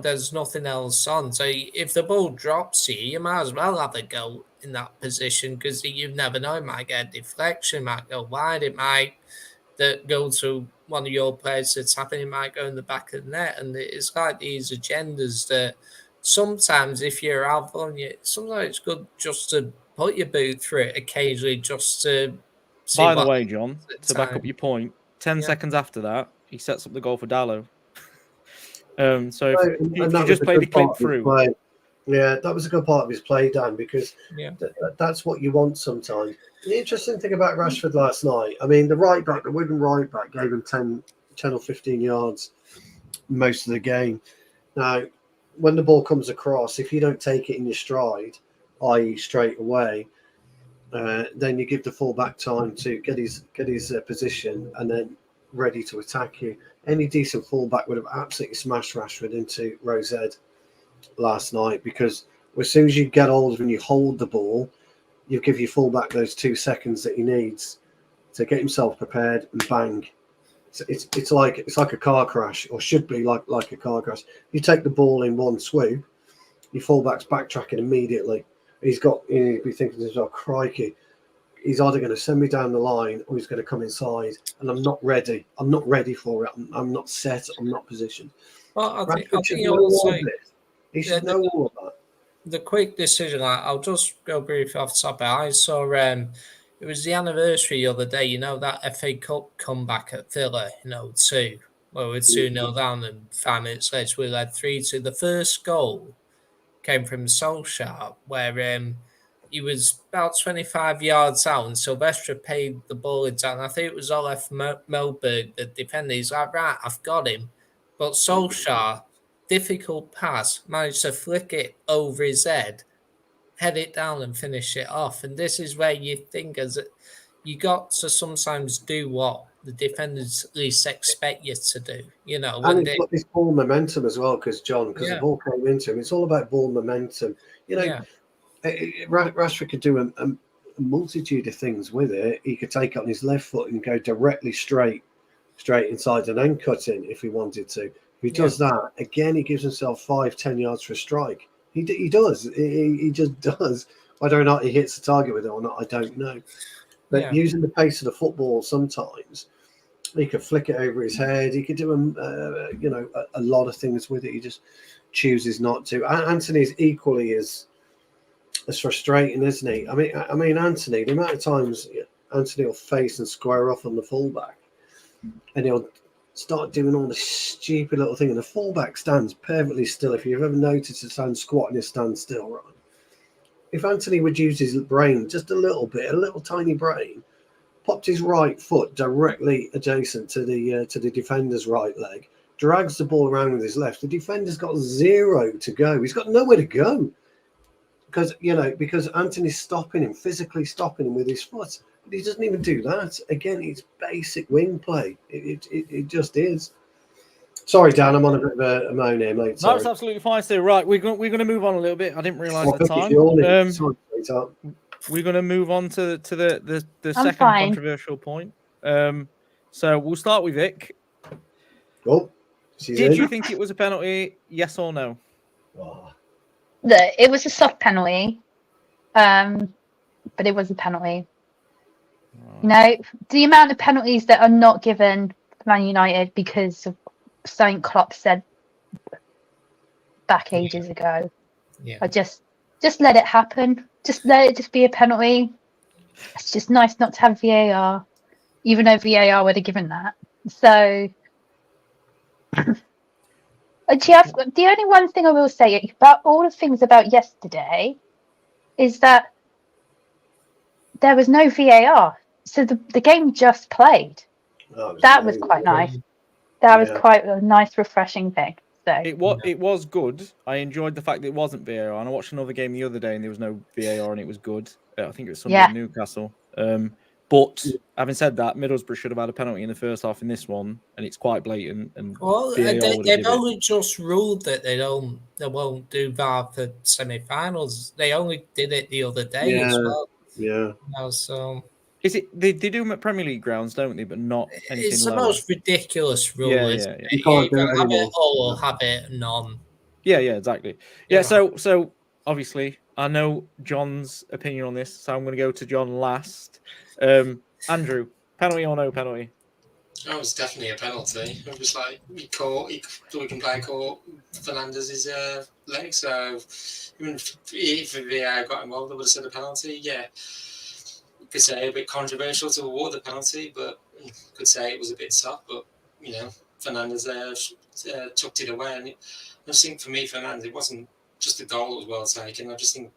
there's nothing else on. So if the ball drops you might as well have a go in that position, because you never know. It might get a deflection, might go wide, it might go to one of your players that's happening, it might go in the back of the net. And it's like these agendas that sometimes if you're out on you, sometimes it's good just to put your boot through it occasionally, just to see. By the way, John, to back up your point, 10 seconds after that, he sets up the goal for Dallo. So if you just play the clip through. Yeah, that was a good part of his play, Dan, because that's what you want sometimes. The interesting thing about Rashford last night, I mean, the Wigan right back gave him 10 or 15 yards most of the game. Now, when the ball comes across, if you don't take it in your stride, i.e. straight away, then you give the fullback time to get his position and then ready to attack you. Any decent fullback would have absolutely smashed Rashford into Rosette last night, because as soon as you get older and you hold the ball, you give your fullback those 2 seconds that he needs to get himself prepared and bang. It's like a car crash, or should be like a car crash. You take the ball in one swoop, your fullback's backtracking immediately. He'd be thinking to himself, crikey, he's either going to send me down the line or he's going to come inside, and I'm not ready. I'm not ready for it. I'm not set. I'm not positioned. Well, I think he should know all of that. The quick decision, I'll just go briefly off the top. I saw it was the anniversary the other day, that FA Cup comeback at Villa, 2, where we're 2-0 down, and 5 minutes later we led 3-2. The first goal came from Solskjaer, where he was about 25 yards out, and Sylvester paid the ball down. I think it was Olaf Melberg, the defender. He's like, right, I've got him. But Solskjaer, difficult pass, managed to flick it over his head it down and finish it off. And this is where you think you got to sometimes do what the defenders at least expect you to do. And he's got this ball momentum as well, because the ball came into him. It's all about ball momentum. Rashford could do a multitude of things with it. He could take it on his left foot and go directly straight inside and then cut in if he wanted to. If he does that, again, he gives himself 5-10 yards for a strike. He does. He just does. Whether or not he hits the target with it or not, I don't know. But using the pace of the football sometimes, He could flick it over his head. He could do a lot of things with it. He just chooses not to. Anthony's equally as frustrating, isn't he? I mean, Anthony. The amount of times Anthony will face and square off on the fullback, and he'll start doing all this stupid little thing, and the fullback stands perfectly still. If you've ever noticed a stand squatting, he stands still, right? If Anthony would use his brain just a little bit, a little tiny brain, popped his right foot directly adjacent to the defender's right leg, drags the ball around with his left, the defender's got 0 to go. He's got nowhere to go because Anthony's stopping him, physically stopping him with his foot. But he doesn't even do that. Again, it's basic wing play. It just is. Sorry, Dan, I'm on a bit of a moan here, mate. Sorry. That's absolutely fine, Steve. Right, we're going to move on a little bit. I didn't realise the time. Sorry, sweetheart. We're going to move on to the second fine. controversial point. So we'll start with Vic. Oh, Did you think it was a penalty? Yes or no? Oh. It was a soft penalty, but it was a penalty. Right. The amount of penalties that are not given Man United because of something Klopp said back ages ago. Yeah. I just let it happen. Just let it just be a penalty. It's just nice not to have VAR, even though VAR would have given that. So, Jeff, the only one thing I will say about all the things about yesterday is that there was no VAR. So the game just played. That was quite nice. That was quite a nice, refreshing thing. So It was good. I enjoyed the fact that it wasn't VAR. And I watched another game the other day and there was no VAR and it was good. I think it was Sunday at Newcastle. But having said that, Middlesbrough should have had a penalty in the first half in this one, and it's quite blatant. And they've only just ruled that they won't do VAR for semi-finals. They only did it the other day as well. Yeah. So is it they do them at Premier League grounds, don't they? But not anything. It's the lower. most ridiculous rule. Yeah. You can't do it have anymore. it or have it none. Yeah, exactly. Yeah, so obviously I know John's opinion on this, so I'm going to go to John last. Andrew, penalty or no penalty? That was definitely a penalty. It was like we can play caught Fernandez's leg, so even if VAR got involved, I would have said a penalty. Yeah, you could say a bit controversial to award the penalty, but you could say it was a bit soft. But Fernandez tucked it away, and I just think for me, Fernandez, it wasn't just the goal that was well taken. I just think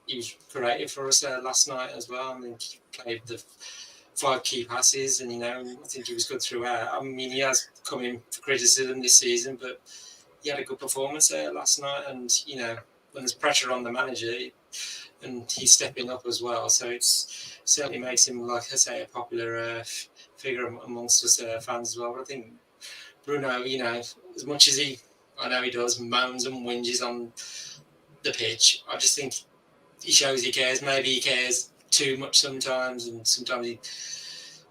he was creative for us last night as well. I think he played the 5 key passes, and I think he was good throughout. I mean, he has come in for criticism this season, but he had a good performance there last night. And when there's pressure on the manager, and he's stepping up as well, so it certainly makes him, like I say, a popular figure amongst us fans as well. But I think Bruno, as much as I know he does moans and whinges on the pitch, I just think he shows he cares. Maybe he cares too much sometimes, and sometimes he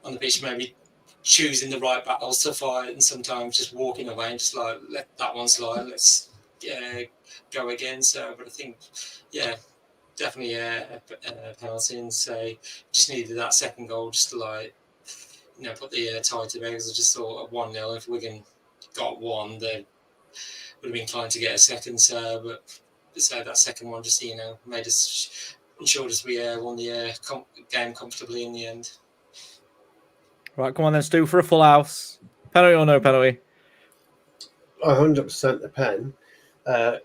on the pitch maybe choosing the right battles to fight, and sometimes just walking away and just like let that one slide. Let's go again. So, but I think definitely a penalty, and say just needed that second goal just to put the tie to bed. Because I just thought at 1-0, if Wigan got one, they would have been inclined to get a second. So, but that second one just made us ensured us we won the game comfortably in the end. Right, come on then, Stu, for a full house. Penalty or no penalty? 100% the pen.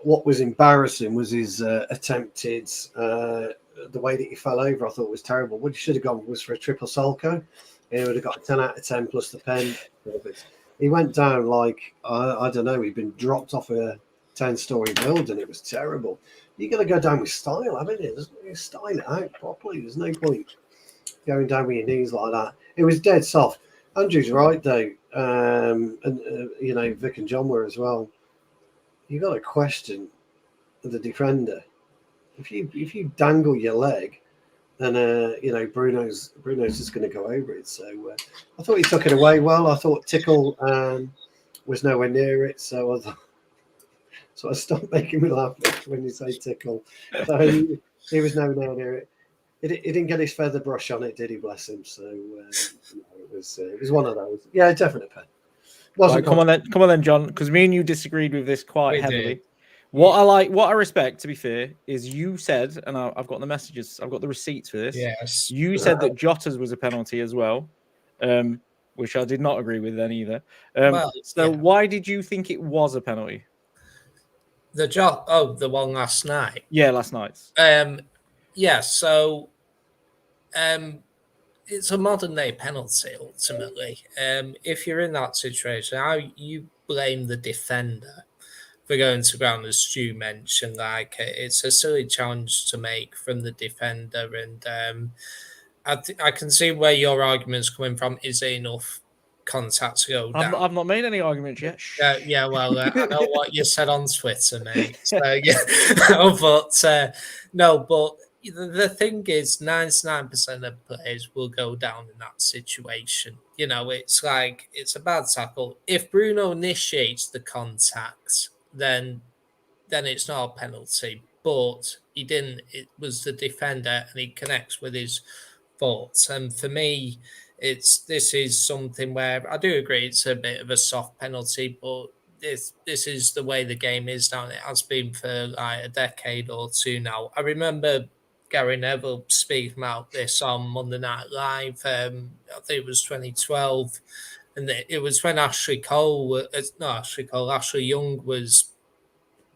What was embarrassing was his attempted, the way that he fell over, I thought was terrible. What he should have gone was for a triple Solco. He would have got a 10 out of 10 plus the pen. He went down like, I don't know, he'd been dropped off a 10-story building. It was terrible. You're going to go down with style, haven't you? Style it out properly. There's no point going down with your knees like that. It was dead soft. Andrew's right, though. And Vic and John were as well. You got to question the defender. If you dangle your leg, then Bruno's just going to go over it. So I thought he took it away well. I thought Tickle was nowhere near it. So I stopped making me laugh when you say Tickle. So he was nowhere near it. He didn't get his feather brush on it, did he? Bless him. So It was one of those. Yeah, definite pen. Wasn't Right, come on then, John, because me and you disagreed with this quite We heavily. did. What I respect, to be fair, is you said, and I've got the messages, I've got the receipts for this. Yes. You said that Jota's was a penalty as well, which I did not agree with then either. So why did you think it was a penalty? The one last night. Yeah, last night's. Yeah, so it's a modern day penalty ultimately. If you're in that situation, how you blame the defender for going to ground, as Stu mentioned, like it's a silly challenge to make from the defender, and I can see where your argument's coming from. Is there enough contact to go down? I've not made any arguments yet. Yeah, well, I know what you said on Twitter, mate. So yeah, but no, but the thing is, 99% of players will go down in that situation. You know, it's like it's a bad tackle. If Bruno initiates the contact, then it's not a penalty. But he didn't. It was the defender, and he connects with his foot. And for me, this is something where I do agree it's a bit of a soft penalty, but this is the way the game is now. And it has been for like a decade or two now. I remember Gary Neville speaking about this on Monday Night Live. I think it was 2012, and it was when Ashley Young was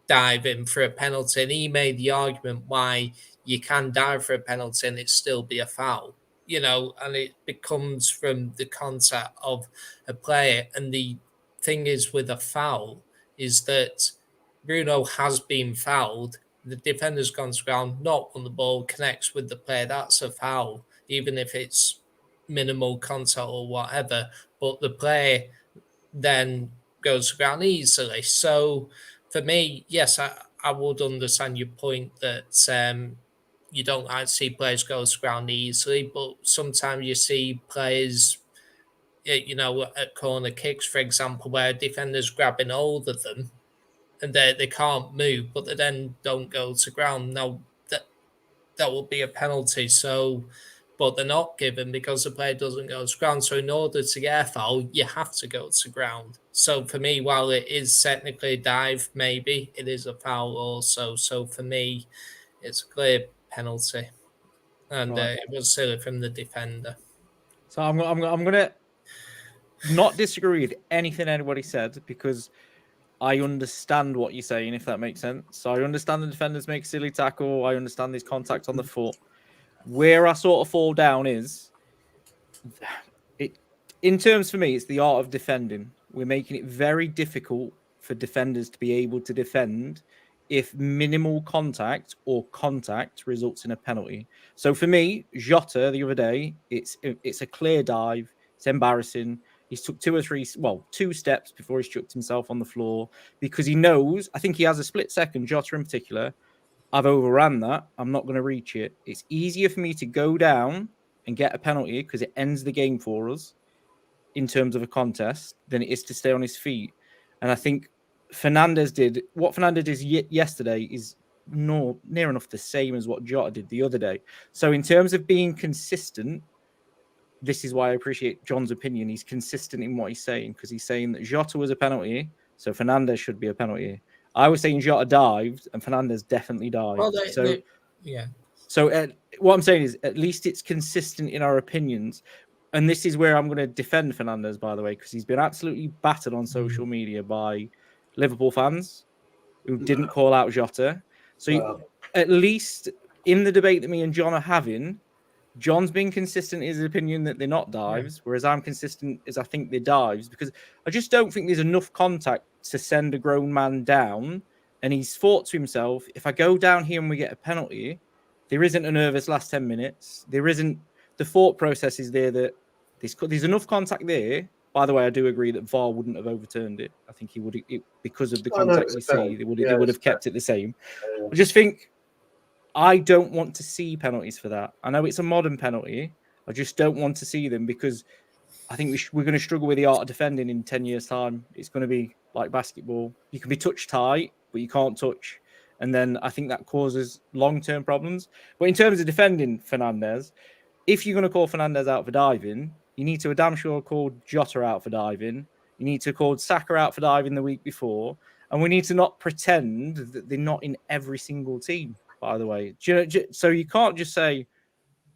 diving for a penalty, and he made the argument why you can dive for a penalty and it still be a foul. You know, and it becomes from the contact of a player. And the thing is with a foul is that Bruno has been fouled. The defender's gone to ground, not on the ball, connects with the player. That's a foul, even if it's minimal contact or whatever. But the player then goes to ground easily. So for me, yes, I would understand your point that you don't like to see players go to ground easily, but sometimes you see players, you know, at corner kicks, for example, where defenders grabbing hold of them and they can't move, but they then don't go to ground. Now, that will be a penalty. So, but they're not given because the player doesn't go to ground. So in order to get a foul, you have to go to ground. So for me, while it is technically a dive, maybe it is a foul also. So for me, it's a clear penalty, and it was silly from the defender. So I'm gonna not disagree with anything anybody said because I understand what you're saying, if that makes sense. So I understand the defenders make a silly tackle. I understand there's contact on the foot. Where I sort of fall down is in terms for me, it's the art of defending. We're making it very difficult for defenders to be able to defend if minimal contact or contact results in a penalty. So for me, Jota the other day, it's a clear dive. It's embarrassing. He's took two steps before he's chucked himself on the floor because he knows, I think he has a split second, Jota in particular, I've overran that. I'm not going to reach it. It's easier for me to go down and get a penalty because it ends the game for us in terms of a contest than it is to stay on his feet. And I think Fernandez did yesterday is near enough the same as what Jota did the other day. So in terms of being consistent, this is why I appreciate John's opinion. He's consistent in what he's saying because he's saying that Jota was a penalty, so Fernandez should be a penalty. I was saying Jota dived and Fernandez definitely dived. Well, yeah. So what I'm saying is at least it's consistent in our opinions. And this is where I'm going to defend Fernandez, by the way, because he's been absolutely battered on social media by Liverpool fans who didn't call out Jota. So at least in the debate that me and John are having, John's been consistent in his opinion that they're not dives, whereas I'm consistent as I think they're dives, because I just don't think there's enough contact to send a grown man down. And he's thought to himself, if I go down here and we get a penalty, there isn't a nervous last 10 minutes. There isn't the thought process is there that there's enough contact there. By the way, I do agree that VAR wouldn't have overturned it. I think he would, because of the contact we see, they would have kept it the same. I just think I don't want to see penalties for that. I know it's a modern penalty. I just don't want to see them because I think we're going to struggle with the art of defending in 10 years' time. It's going to be like basketball. You can be touch tight, but you can't touch. And then I think that causes long-term problems. But in terms of defending Fernandez, if you're going to call Fernandez out for diving, you need to a damn sure call Jota out for diving. You need to call Saka out for diving the week before. And we need to not pretend that they're not in every single team, by the way. So you can't just say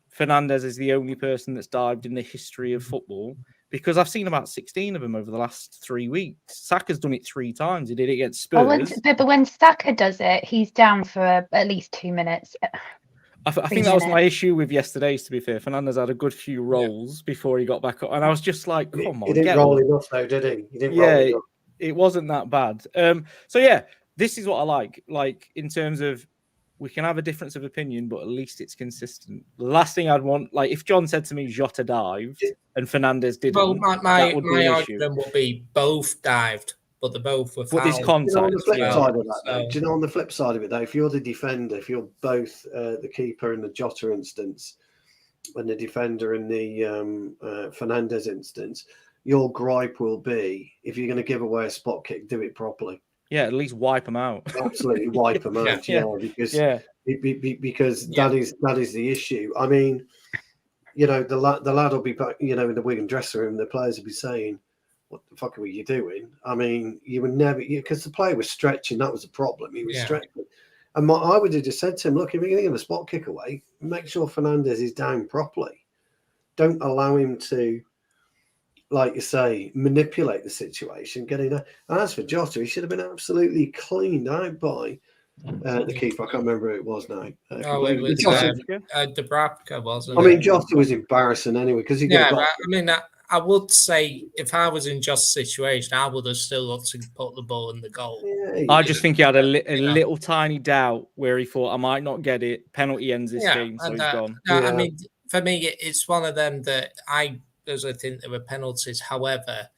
Fernandez is the only person that's dived in the history of football, because I've seen about 16 of them over the last 3 weeks. Saka's done it 3 times. He did it against Spurs. But when Saka does it, he's down for at least 2 minutes. I think that was my issue with yesterday's, to be fair. Fernandez had a good few rolls before he got back up. And I was just like, come on. He didn't roll enough, though, did he? He didn't roll enough. It wasn't that bad. So, yeah, this is what I like. Like, in terms of, we can have a difference of opinion, but at least it's consistent. The last thing I'd want, like, if John said to me, Jota dived and Fernandez didn't, well, my argument would be both dived, but they both were fouled. But this contact. On the flip side of that, though, do you know, on the flip side of it, though, if you're the defender, if you're both the keeper in the Jota instance and the defender in the Fernandez instance, your gripe will be, if you're going to give away a spot kick, do it properly. Yeah, at least wipe them out. Absolutely wipe them out. Because that is the issue. I mean, you know, the lad will be back, you know, in the Wigan dressing room. The players will be saying, "What the fuck are you doing?" I mean, you would never, because the player was stretching. That was the problem. He was stretching. And I would have just said to him, "Look, if you're going to give a spot kick away, make sure Fernandez is down properly. Don't allow him to, like you say, manipulate the situation, get in there." And as for Jota, he should have been absolutely cleaned out by the keeper. I can't remember who it was now. It was Dubravka, wasn't it? I mean, Jota was embarrassing anyway, because he got. I mean, I would say if I was in Jota's situation, I would have still looked to put the ball in the goal. Yeah, I just think he had a little tiny doubt where he thought, I might not get it. Penalty ends this game, so he's gone. I mean, for me, it's one of them that I think there were penalties. However,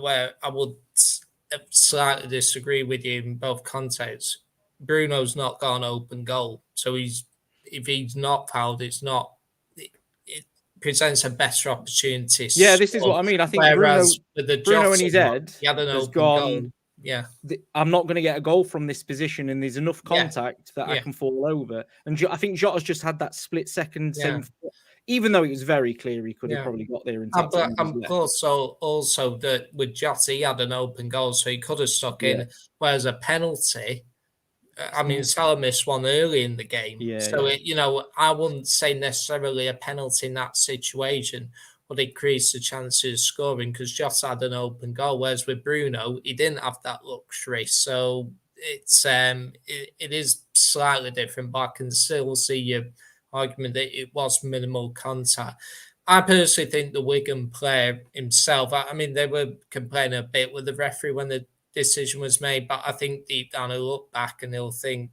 where I would slightly disagree with you in both contexts. Bruno's not got an open goal, so if he's not fouled, it presents a better opportunity. Yeah, this is what I mean. I think Bruno in his head he had an has open gone. Goal. Yeah, I'm not going to get a goal from this position, and there's enough contact that I can fall over. And I think Jota's just had that split second. Even though it was very clear he could have probably got there. But also that with Jota, he had an open goal, so he could have stuck in. Whereas a penalty, I mean, Salah missed one early in the game. I wouldn't say necessarily a penalty in that situation would increase the chances of scoring, because Jota had an open goal. Whereas with Bruno, he didn't have that luxury. So it is slightly different, but I can still see your argument that it was minimal contact. I personally think the Wigan player himself, I mean, they were complaining a bit with the referee when the decision was made, but I think deep down he'll look back and he'll think,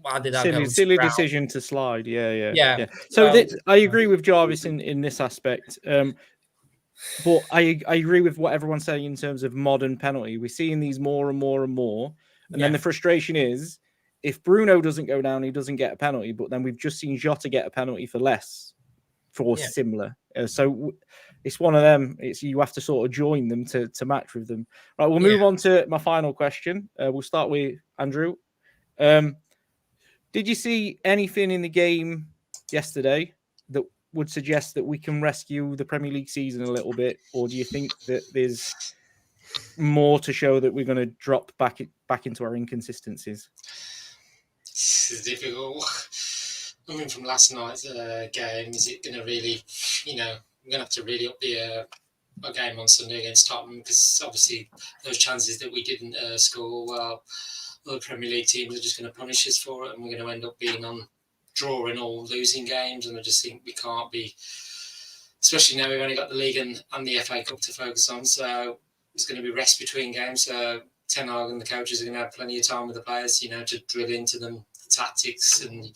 why did I go silly decision to slide? Yeah. So I agree with Jarvis in this aspect. But I agree with what everyone's saying in terms of modern penalty. We're seeing these more and more and more. And then the frustration is, if Bruno doesn't go down, he doesn't get a penalty. But then we've just seen Jota get a penalty for less, for similar. So it's one of them. You have to sort of join them to match with them. Right, we'll move on to my final question. We'll start with Andrew. Did you see anything in the game yesterday that would suggest that we can rescue the Premier League season a little bit? Or do you think that there's more to show that we're going to drop back into our inconsistencies? It's difficult. I mean, from last night's game, is it going to really, we're going to have to really up the game on Sunday against Tottenham, because obviously those chances that we didn't score, well, other Premier League teams are just going to punish us for it, and we're going to end up being on drawing or losing games. And I just think we can't be, especially now we've only got the league and the FA Cup to focus on, so there's going to be rest between games. So Ten Hag and the coaches are going to have plenty of time with the players, to drill into them the tactics and the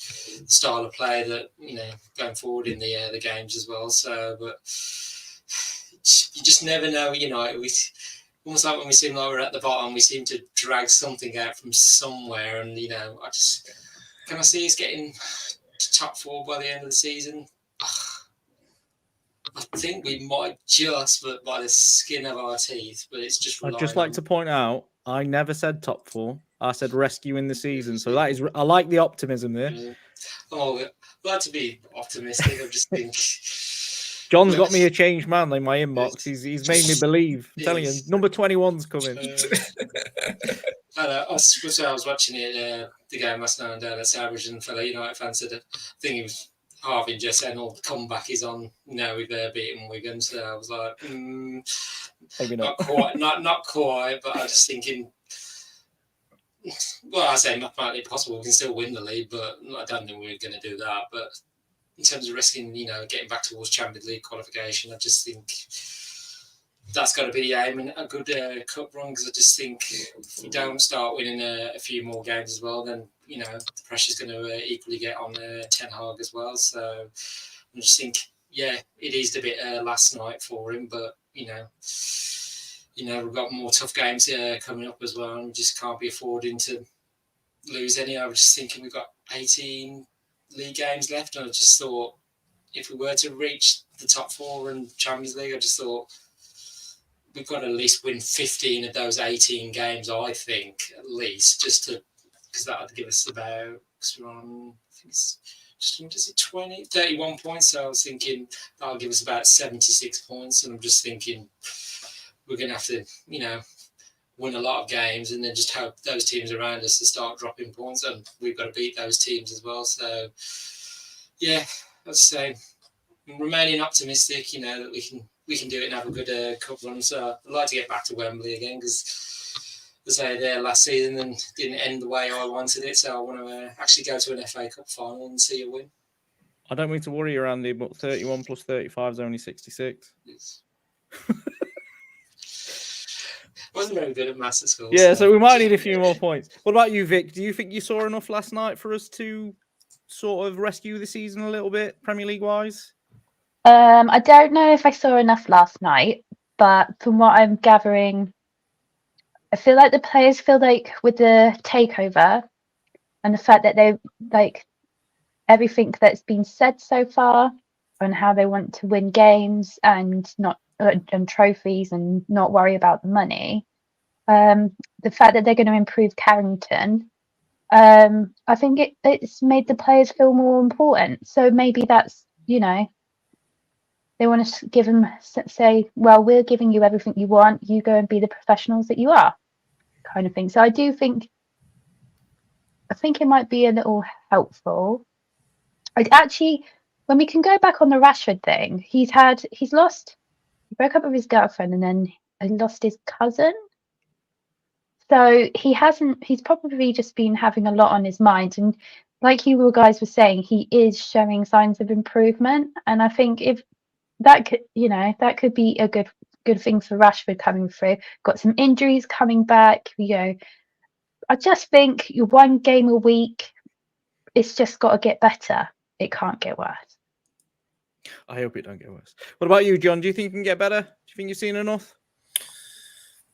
style of play that, going forward in the games as well. So, but you just never know, we almost like when we seem like we're at the bottom, we seem to drag something out from somewhere. And, can I see us getting to top 4 by the end of the season? I think we might just, but by the skin of our teeth. But it's just. I'd just like to point out, I never said top 4. I said rescue in the season. So that is, I like the optimism there. Oh, glad to be optimistic. I just think John's got me a changed man in my inbox. He's made me believe. I'm telling you, number 21's coming. I was watching it, the game last night, and that's average and fellow United fan said, I think he was halving just saying, "Oh, the comeback is on." No, we've beaten Wigan, so I was like, maybe not quite, not quite, but I was just thinking. Well, I say mathematically possible. We can still win the league, but I don't think we're going to do that. But in terms of risking, getting back towards Champions League qualification, I just think that's got to be the aim and a good cup run. Because I just think if we don't start winning a few more games as well, then the pressure's going to equally get on Ten Hag as well. So I just think, it eased a bit last night for him, but we've got more tough games coming up as well, and we just can't be affording to lose any. I was just thinking we've got 18 league games left, and I just thought if we were to reach the top 4 in Champions League, I just thought we've got to at least win 15 of those 18 games, I think, at least, because that would give us about, because we're on, I think it's just 31 points, so I was thinking that'll give us about 76 points, and I'm just thinking we're going to have to, win a lot of games and then just hope those teams around us to start dropping points, and we've got to beat those teams as well. So, I'd say I'm remaining optimistic, that we can do it and have a good cup run. So I'd like to get back to Wembley again because, as I say, there last season and didn't end the way I wanted it. So I want to actually go to an FA Cup final and see a win. I don't mean to worry you, Andy, but 31 plus 35 is only 66. Wasn't very good at maths at school. Yeah, so we might need a few more points. What about you, Vic? Do you think you saw enough last night for us to sort of rescue the season a little bit, Premier League wise? I don't know if I saw enough last night, but from what I'm gathering, I feel like the players feel like with the takeover and the fact that they like everything that's been said so far on how they want to win games and not and trophies and not worry about the money. The fact that they're going to improve Carrington, I think it's made the players feel more important. So maybe that's, they want to give them, say, well, we're giving you everything you want. You go and be the professionals that you are, kind of thing. So I think it might be a little helpful. I'd actually, when we can go back on the Rashford thing, he broke up with his girlfriend and then he lost his cousin. So he's probably just been having a lot on his mind. And like you guys were saying, he is showing signs of improvement. And I think if that could be a good thing for Rashford coming through. Got some injuries coming back. I just think you're one game a week. It's just got to get better. It can't get worse. I hope it don't get worse. What about you, John? Do you think you can get better? Do you think you've seen enough?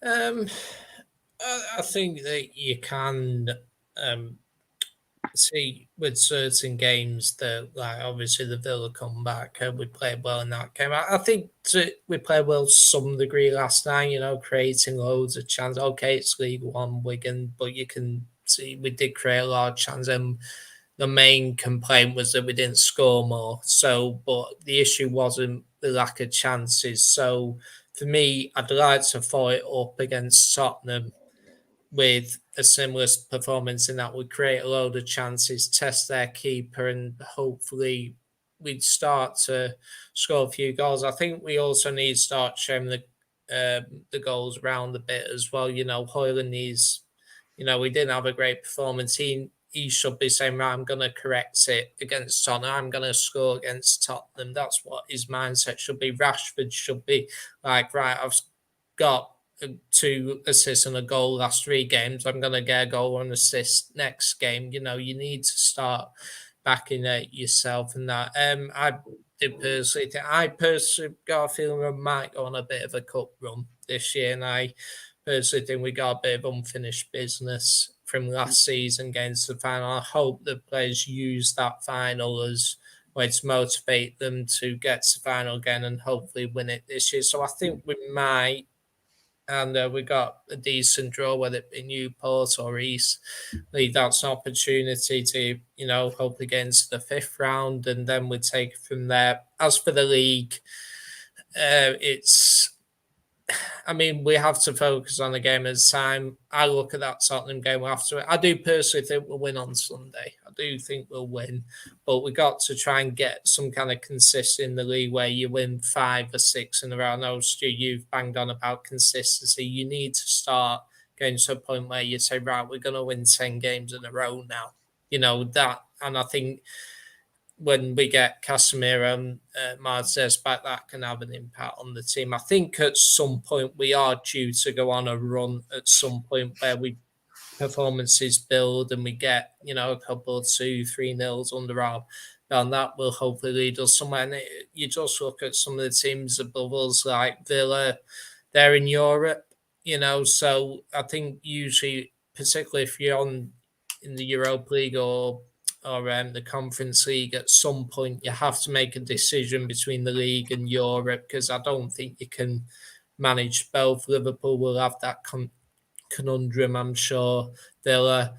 I think that you can see with certain games that, like, obviously the Villa comeback, we played well in that game. I think we played well to some degree last night, creating loads of chances. Okay, it's League One, Wigan, but you can see we did create a lot of chances. And the main complaint was that we didn't score more. So, but the issue wasn't the lack of chances. So, for me, I'd like to follow it up against Tottenham with a similar performance in that we create a load of chances, test their keeper, and hopefully we'd start to score a few goals. I think we also need to start showing the goals around a bit as well. Hoyland needs, we didn't have a great performance. He should be saying, right, I'm going to correct it against Tottenham. I'm going to score against Tottenham. That's what his mindset should be. Rashford should be like, right, I've got 2 assists and a goal last 3 games. I'm going to get a goal and assist next game. You need to start backing it yourself and that. I personally got a feeling we might go on a bit of a cup run this year, and I personally think we got a bit of unfinished business from last season against the final. I hope the players use that final as way to motivate them to get to the final again and hopefully win it this year. So I think we might and we got a decent draw, whether it be Newport or East. I believe that's an opportunity to, hopefully get into the 5th round, and then we take it from there. As for the league, we have to focus on the game at a time. I look at that Tottenham game after it. I do personally think we'll win on Sunday. I do think we'll win, but we got to try and get some kind of consistency in the league where you win 5 or 6 in a row. I know, Stu, you've banged on about consistency. You need to start getting to a point where you say, right, we're going to win 10 games in a row now. And I think when we get Casemiro and Martinez back, that can have an impact on the team. I think at some point we are due to go on a run at some point where performances build and we get, a couple of 2-3-0s under our belt, and that will hopefully lead us somewhere. And you just look at some of the teams above us, like Villa, they're in Europe, so I think usually, particularly if you're in the Europa League or the Conference League, at some point you have to make a decision between the league and Europe, because I don't think you can manage both. Liverpool will have that conundrum, I'm sure. Villa,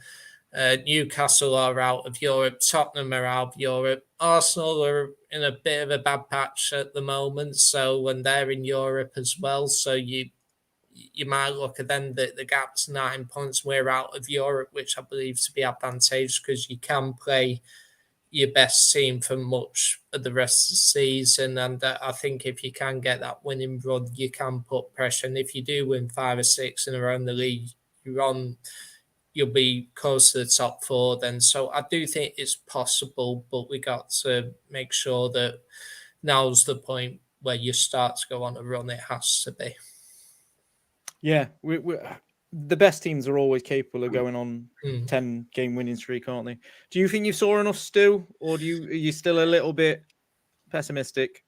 Newcastle are out of Europe, Tottenham are out of Europe, Arsenal are in a bit of a bad patch at the moment, so when they're in Europe as well, so you might look at then the gap's 9 points. We're out of Europe, which I believe to be advantageous because you can play your best team for much of the rest of the season. And I think if you can get that winning run, you can put pressure. And if you do win 5 or 6 in a row in the league, you'll be close to the top 4 then. So I do think it's possible, but we got to make sure that now's the point where you start to go on a run. It has to be. Yeah, the best teams are always capable of going on 10-game winning streak, aren't they? Do you think you saw enough, Stu, or are you still a little bit pessimistic?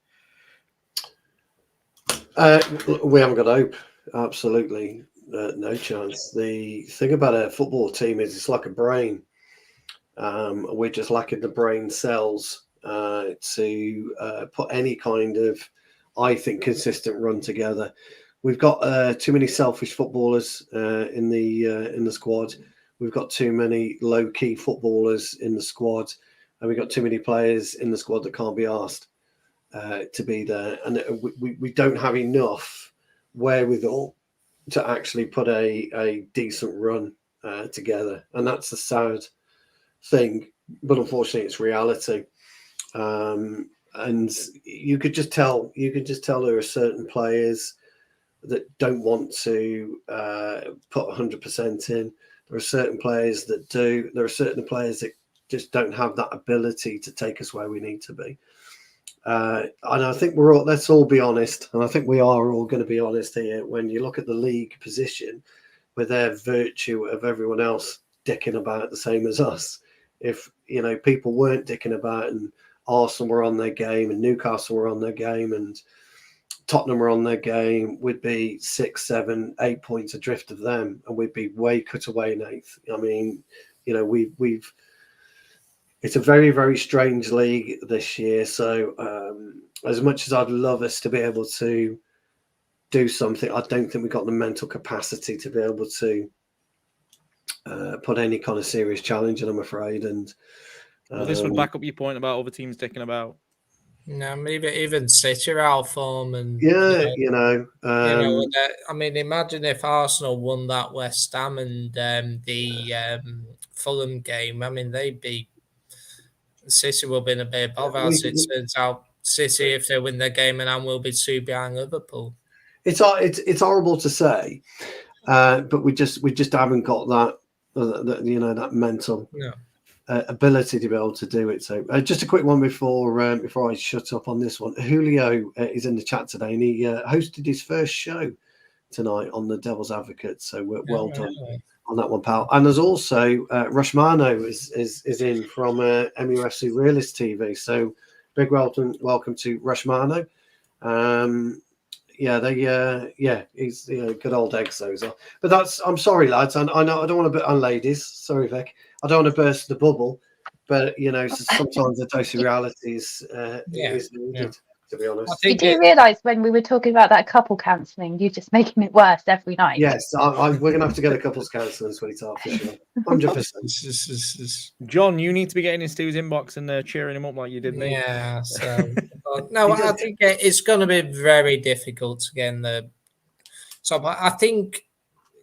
We haven't got hope. Absolutely no chance. The thing about a football team is it's like a brain. We're just lacking the brain cells to put any kind of, I think, consistent run together. We've got too many selfish footballers in the squad. We've got too many low-key footballers in the squad, and we've got too many players in the squad that can't be asked to be there. And we don't have enough wherewithal to actually put a decent run together, and that's a sad thing. But unfortunately, it's reality. And you could just tell there are certain players that don't want to put 100% in. There are certain players that do. There are certain players that just don't have that ability to take us where we need to be. And I think let's all be honest, and I think we are all going to be honest here. When you look at the league position, with their virtue of everyone else dicking about the same as us, if people weren't dicking about and Arsenal were on their game and Newcastle were on their game and Tottenham are on their game, we'd be 6, 7, 8 points adrift of them, and we'd be way cut away in 8th. I mean, we've it's a very, very strange league this year. So as much as I'd love us to be able to do something, I don't think we've got the mental capacity to be able to put any kind of serious challenge in, I'm afraid. And well, this would back up your point about other teams sticking about. No, maybe even City are out form, and I mean, imagine if Arsenal won that West Ham and the Fulham game. I mean, City will be in a bit of bother. As it turns out, City, if they win their game, and will be 2 behind Liverpool. It's horrible to say, but we just haven't got that mental. No. Ability to be able to do it. So just a quick one before I shut up on this one. Julio is in the chat today, and he hosted his first show tonight on the Devil's Advocate. So well done on that one, pal. And there's also Rushmano is in from MUFC Realist TV. So big welcome to Rushmano. He's good old eggs, those are. But I'm sorry, lads. I know I don't want to on ladies. Sorry, Vic. I don't want to burst the bubble, but sometimes a dose of reality is needed. to be I honest. You think do realise when we were talking about that couple cancelling, you're just making it worse every night. Yes, we're going to have to get a couple's counselling, sweetheart, for sure. 100%. John, you need to be getting in Stu's inbox and cheering him up like you did me. Yeah, so no, He I does- think it's going to be very difficult to get in the. So, but I think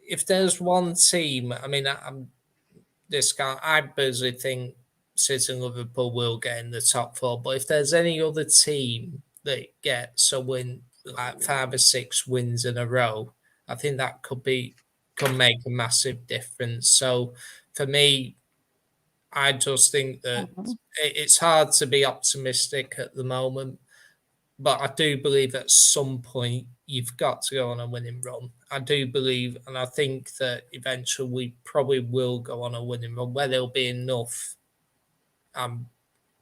if there's one team, I mean, I'm this guy. I personally think City and Liverpool will get in the top 4. But if there's any other team that gets a win, like 5 or 6 wins in a row, I think that could make a massive difference. So for me, I just think that it's hard to be optimistic at the moment, but I do believe at some point you've got to go on a winning run. I do believe, and I think that eventually we probably will go on a winning run. Where there'll be enough, I'm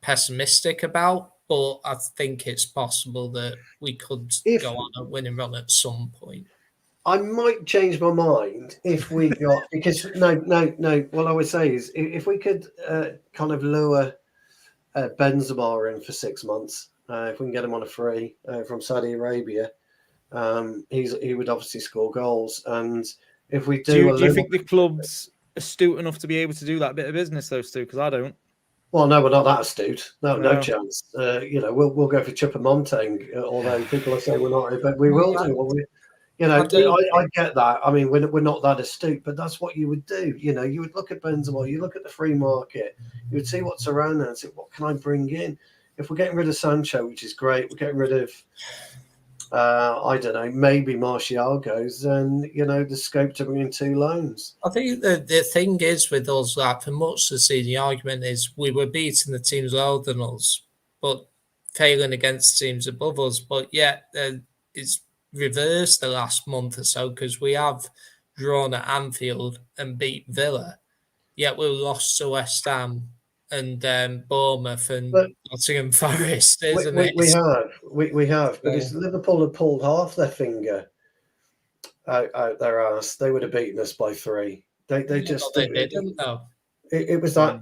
pessimistic about, but I think it's possible that we could go on a winning run at some point. I might change my mind if we got because no. What I would say is if we could kind of lure Benzema in for 6 months, if we can get him on a free from Saudi Arabia, he would obviously score goals. And if we do you think the club's astute enough to be able to do that bit of business, though, Stu? Because I don't. Well, no, we're not that astute. No No. chance. We'll go for Choupo-Moting, although people are saying we're not, but we will do. Well, I get that. I mean, we're not that astute, but that's what you would do. You would look at Benzema, you look at the free market, you would see what's around there and say, what can I bring in? If we're getting rid of Sancho, which is great, we're getting rid of, I don't know, maybe Martial goes, then, there's scope to bring in 2 loans. I think the thing is with us, like for much of the season, the argument is we were beating the teams lower than us, but failing against teams above us. But yet it's reversed the last month or so because we have drawn at Anfield and beat Villa, yet we lost to West Ham and Bournemouth and Nottingham Forest, isn't it? We have, but if Liverpool had pulled half their finger out their ass, they would have beaten us by 3. They didn't though. It was that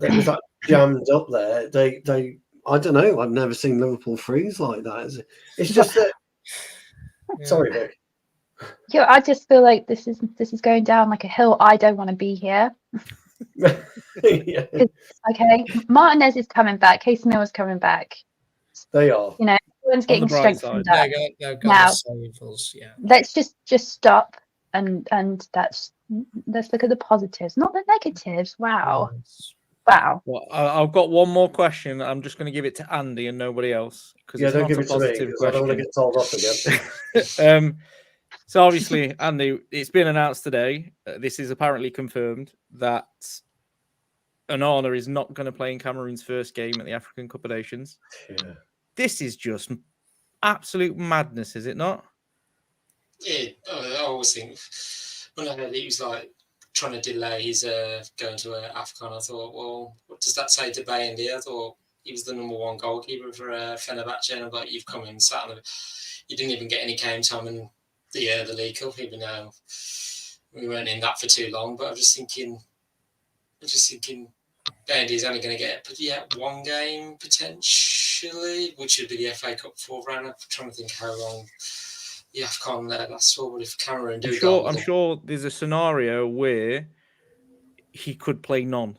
jammed up there. They I don't know. I've never seen Liverpool freeze like that. It's just that. Yeah. Sorry, Vic. Yeah, I just feel like this is going down like a hill. I don't want to be here. Yeah. Okay, Martinez is coming back. Casemiro is coming back. They are. Everyone's getting strengthened up. They're Now, yeah. let's just stop and let's look at the positives, not the negatives. Wow. Well, I've got one more question. I'm just going to give it to Andy and nobody else because don't give it to me because I don't want to get told off again. So obviously, Andy, it's been announced today. This is apparently confirmed that Onana is not going to play in Cameroon's first game at the African Cup of Nations. Yeah. This is just absolute madness, is it not? Yeah, I always think when I heard he was like trying to delay his going to AFCON, I thought, well, what does that say to Bayandi? I thought he was the number 1 goalkeeper for Fenerbahce, and I'm like, you've come in and sat on it. You didn't even get any game time in the League Cup, even though we weren't in that for too long. But I'm just thinking Bayandi's only going to get 1 game potentially, which would be the FA Cup 4th round. I'm trying to think how long the AFCON lasts for, but if Cameroon do I'm sure there's a scenario where he could play none.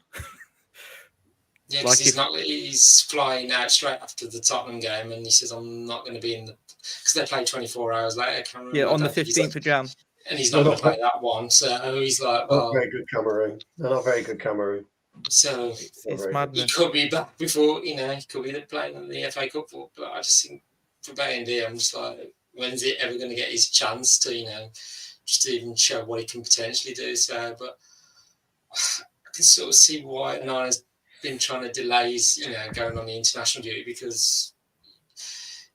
Yeah, because he's flying out straight after the Tottenham game, and he says, I'm not going to be in the... Because they play 24 hours later, Cameroon. Yeah, on the 15th of Jan. And he's not going to play that one, so he's like, well... Not very good Cameroon. They're not very good Cameroon. So it's madness. He could be back before, he could be playing in the FA Cup, but I just think for Bayandi, I'm just like, when's he ever going to get his chance to, just to even show what he can potentially do? So, but I can sort of see why Onana's been trying to delay his, going on the international duty because,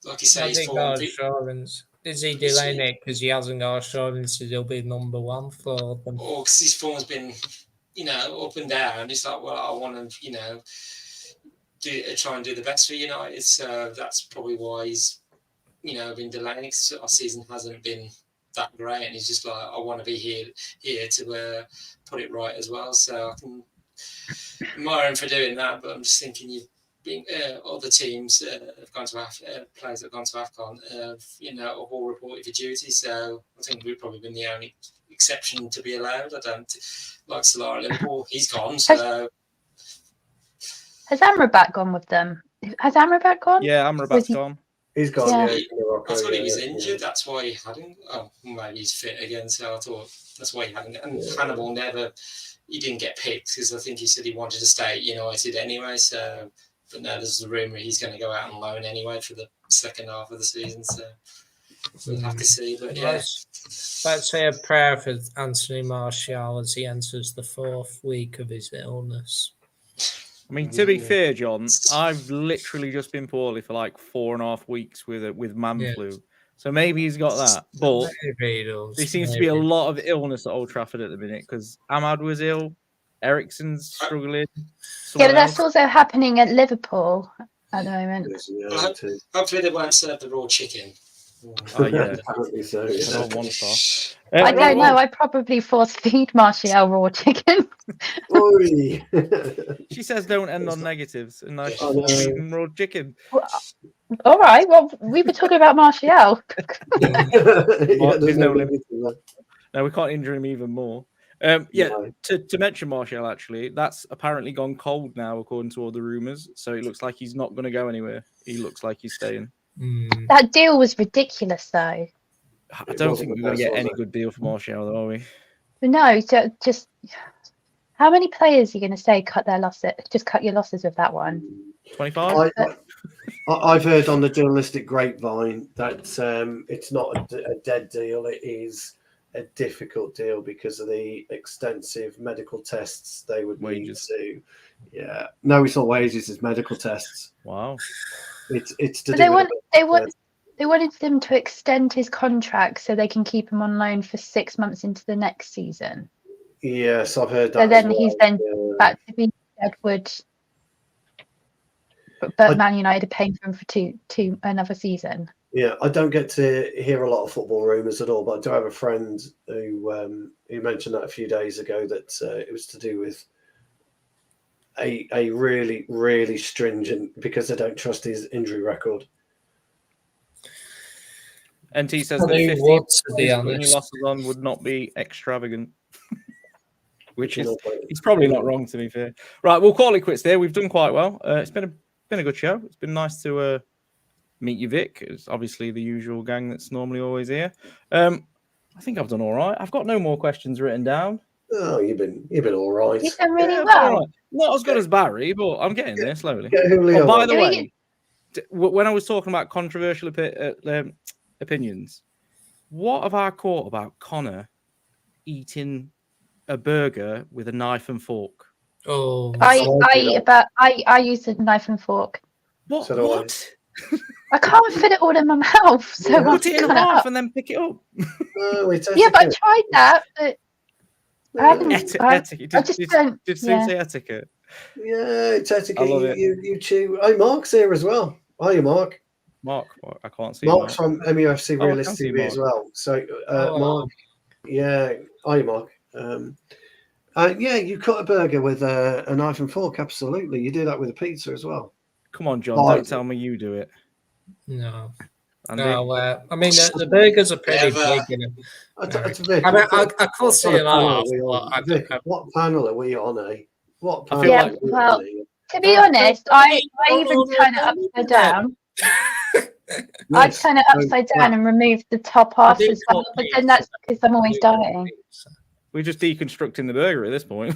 like you say, he's form. Assurance. Is he delaying it because he hasn't got assurance that he'll be number 1 for them? Or because his form's been, up and down. It's like, well, I want to, try and do the best for United. So that's probably why he's, been delaying it because our season hasn't been that great, and he's just like, I want to be here to put it right as well. So I can admire him for doing that, but I'm just thinking you've other teams have gone to players have gone to AFCON, have all reported for duty. So I think we've probably been the only exception to be allowed. I don't like Salah at Liverpool. He's gone. So has Amrabat gone with them? Has Amrabat gone? Yeah, Amrabat's gone. He's gone. Yeah. Yeah, he's in Morocco, I thought he was yeah. injured. That's why he hadn't. Oh, maybe he's fit again. So I thought that's why he hadn't. And Hannibal he didn't get picked because I think he said he wanted to stay at United anyway. So, but now there's a rumour he's going to go out on loan anyway for the second half of the season. So we'll have to see. But yeah, Let's say a prayer for Anthony Martial as he enters the 4th week of his illness. I mean, to be fair, John, I've literally just been poorly for like 4.5 weeks with man flu. So maybe he's got that. But there seems to be a lot of illness at Old Trafford at the minute because Ahmad was ill, Eriksen's struggling. Yeah, but that's also happening at Liverpool at the moment. Well, hopefully they won't serve the raw chicken. Yeah. Apparently so, yeah. I don't want that. I don't know. I probably force feed Martial raw chicken. Oi. She says don't end on negatives, and I Oh, no. eating raw chicken. All right. Well, we were talking about Martial. There's no limit to that. No, we can't injure him even more. Yeah, No. to mention Martial, actually, that's apparently gone cold now, according to all the rumours. So it looks like he's not going to go anywhere. He looks like he's staying. That deal was ridiculous, though. I don't think we're going to get any good deal for Martial, though, are we? No, so just how many players are you going to say cut their losses? Just cut your losses with that one. 25? I've heard on the journalistic grapevine that it's not a dead deal. It is a difficult deal because of the extensive medical tests they would need to. Yeah, no, it's not wages; it's medical tests. Wow. It's to But do they wanted them to extend his contract so they can keep him on loan for 6 months into the next season. Yes, I've heard that. So then he's back to being Edward. But Man United are paying for him for two another season. Yeah, I don't get to hear a lot of football rumours at all, but I do have a friend who mentioned that a few days ago that it was to do with a really, really stringent, because they don't trust his injury record. NT says that 50 losses on would not be extravagant. Which is, he's probably not wrong, to be fair. Right, we'll call it quits there. We've done quite well. It's been a good show. It's been nice to meet you, Vic. It's obviously the usual gang that's normally always here. I think I've done all right. I've got no more questions written down. Oh, you've been all right. You've done really well. Right. Not as good as Barry, but I'm getting there slowly. Oh, by the way, when I was talking about controversial opinions, what have I caught about Connor eating a burger with a knife and fork? Oh, I use a knife and fork. What? So What? I can't fit it all in my mouth, so Yeah. I Put it in half and then pick it up. yeah, but I tried that, but I haven't. Etiquette. I just don't. Did Sue say etiquette? Yeah, it's etiquette. I love it. You chew. Hey, Mark's here as well. Hiya, Mark. Mark, I can't see. Mark's from MUFC Oh, I Realist can see TV as Mark. well. So, Mark. Yeah, hiya, Mark. Yeah, you cut a burger with a knife and fork. Absolutely, you do that with a pizza as well. Come on, John. Oh, Don't tell me you do it. no. Andy? No, I mean, the burgers are pretty big. You know. Vic, I could see an half. Vic, what panel are we on, eh? What I panel? feel Yeah, like- are we well, on, eh? to be honest, I even turn it upside down. I Yes. turn it upside down and remove the top half as well, but then that's because I'm always dieting. We're just deconstructing the burger at this point.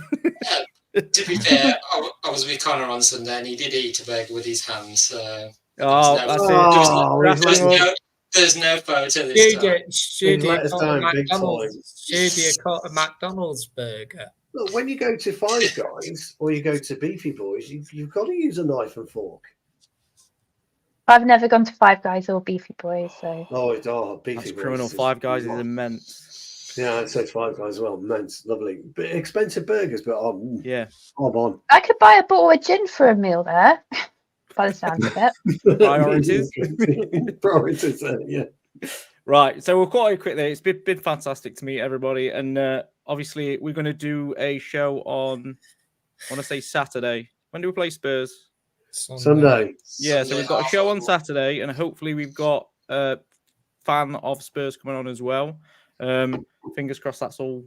To be fair, I was with Connor on Sunday and he did eat a burger with his hands. So Oh, no- that's Oh, it. he's there's like- there's no photo this time. Studio let us down big cut a McDonald's burger. Look, when you go to Five Guys or you go to Beefy Boys, you've got to use a knife and fork. I've never gone to Five Guys or Beefy Boys, so Beefy That's Boys. criminal. Five Guys is immense. Yeah, I'd say Five Guys as well. Immense, lovely, but expensive burgers. But Yeah. I'm on. I could buy a bottle of gin for a meal there. By the sound of it. Priorities. Priorities, yeah. Right. So we'll call it quick there. It's been fantastic to meet everybody. And obviously, we're going to do a show on, I want to say Saturday. When do we play Spurs? Sunday. Yeah, so we've got a show on Saturday, and hopefully we've got a fan of Spurs coming on as well. Fingers crossed that's all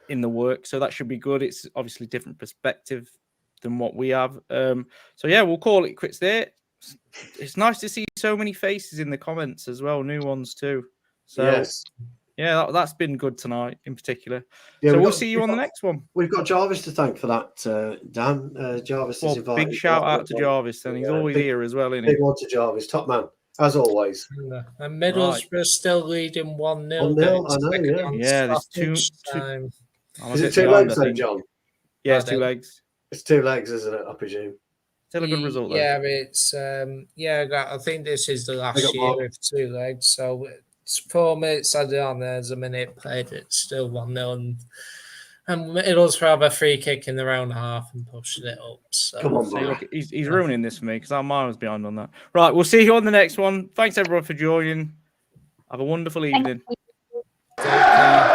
in the work, so that should be good. It's obviously different perspective than what we have. So yeah, we'll call it quits there. It's nice to see so many faces in the comments as well, new ones too. So Yes. yeah, that's been good tonight in particular. Yeah, so we'll see you on the next one. We've got Jarvis to thank for that, Dan. Jarvis is invited. Big shout out to Jarvis, and he's always here as well, isn't he? Big one to Jarvis, top man, as always. And Middlesbrough still leading 1-0. 1-0, I know, yeah. There's two. Is it 2 legs then, John? Yeah, it's 2 legs. It's 2 legs, isn't it? I presume. Still a good result, though. Yeah, it's I think this is the last year with 2 legs. So it's 4 minutes added on. There's a minute played. It's still 1-0, and Middlesbrough have a free kick in the round half and pushed it up. So. Come on, see, look, he's ruining this for me because I'm miles behind on that. Right, we'll see you on the next one. Thanks everyone for joining. Have a wonderful evening. Thank you.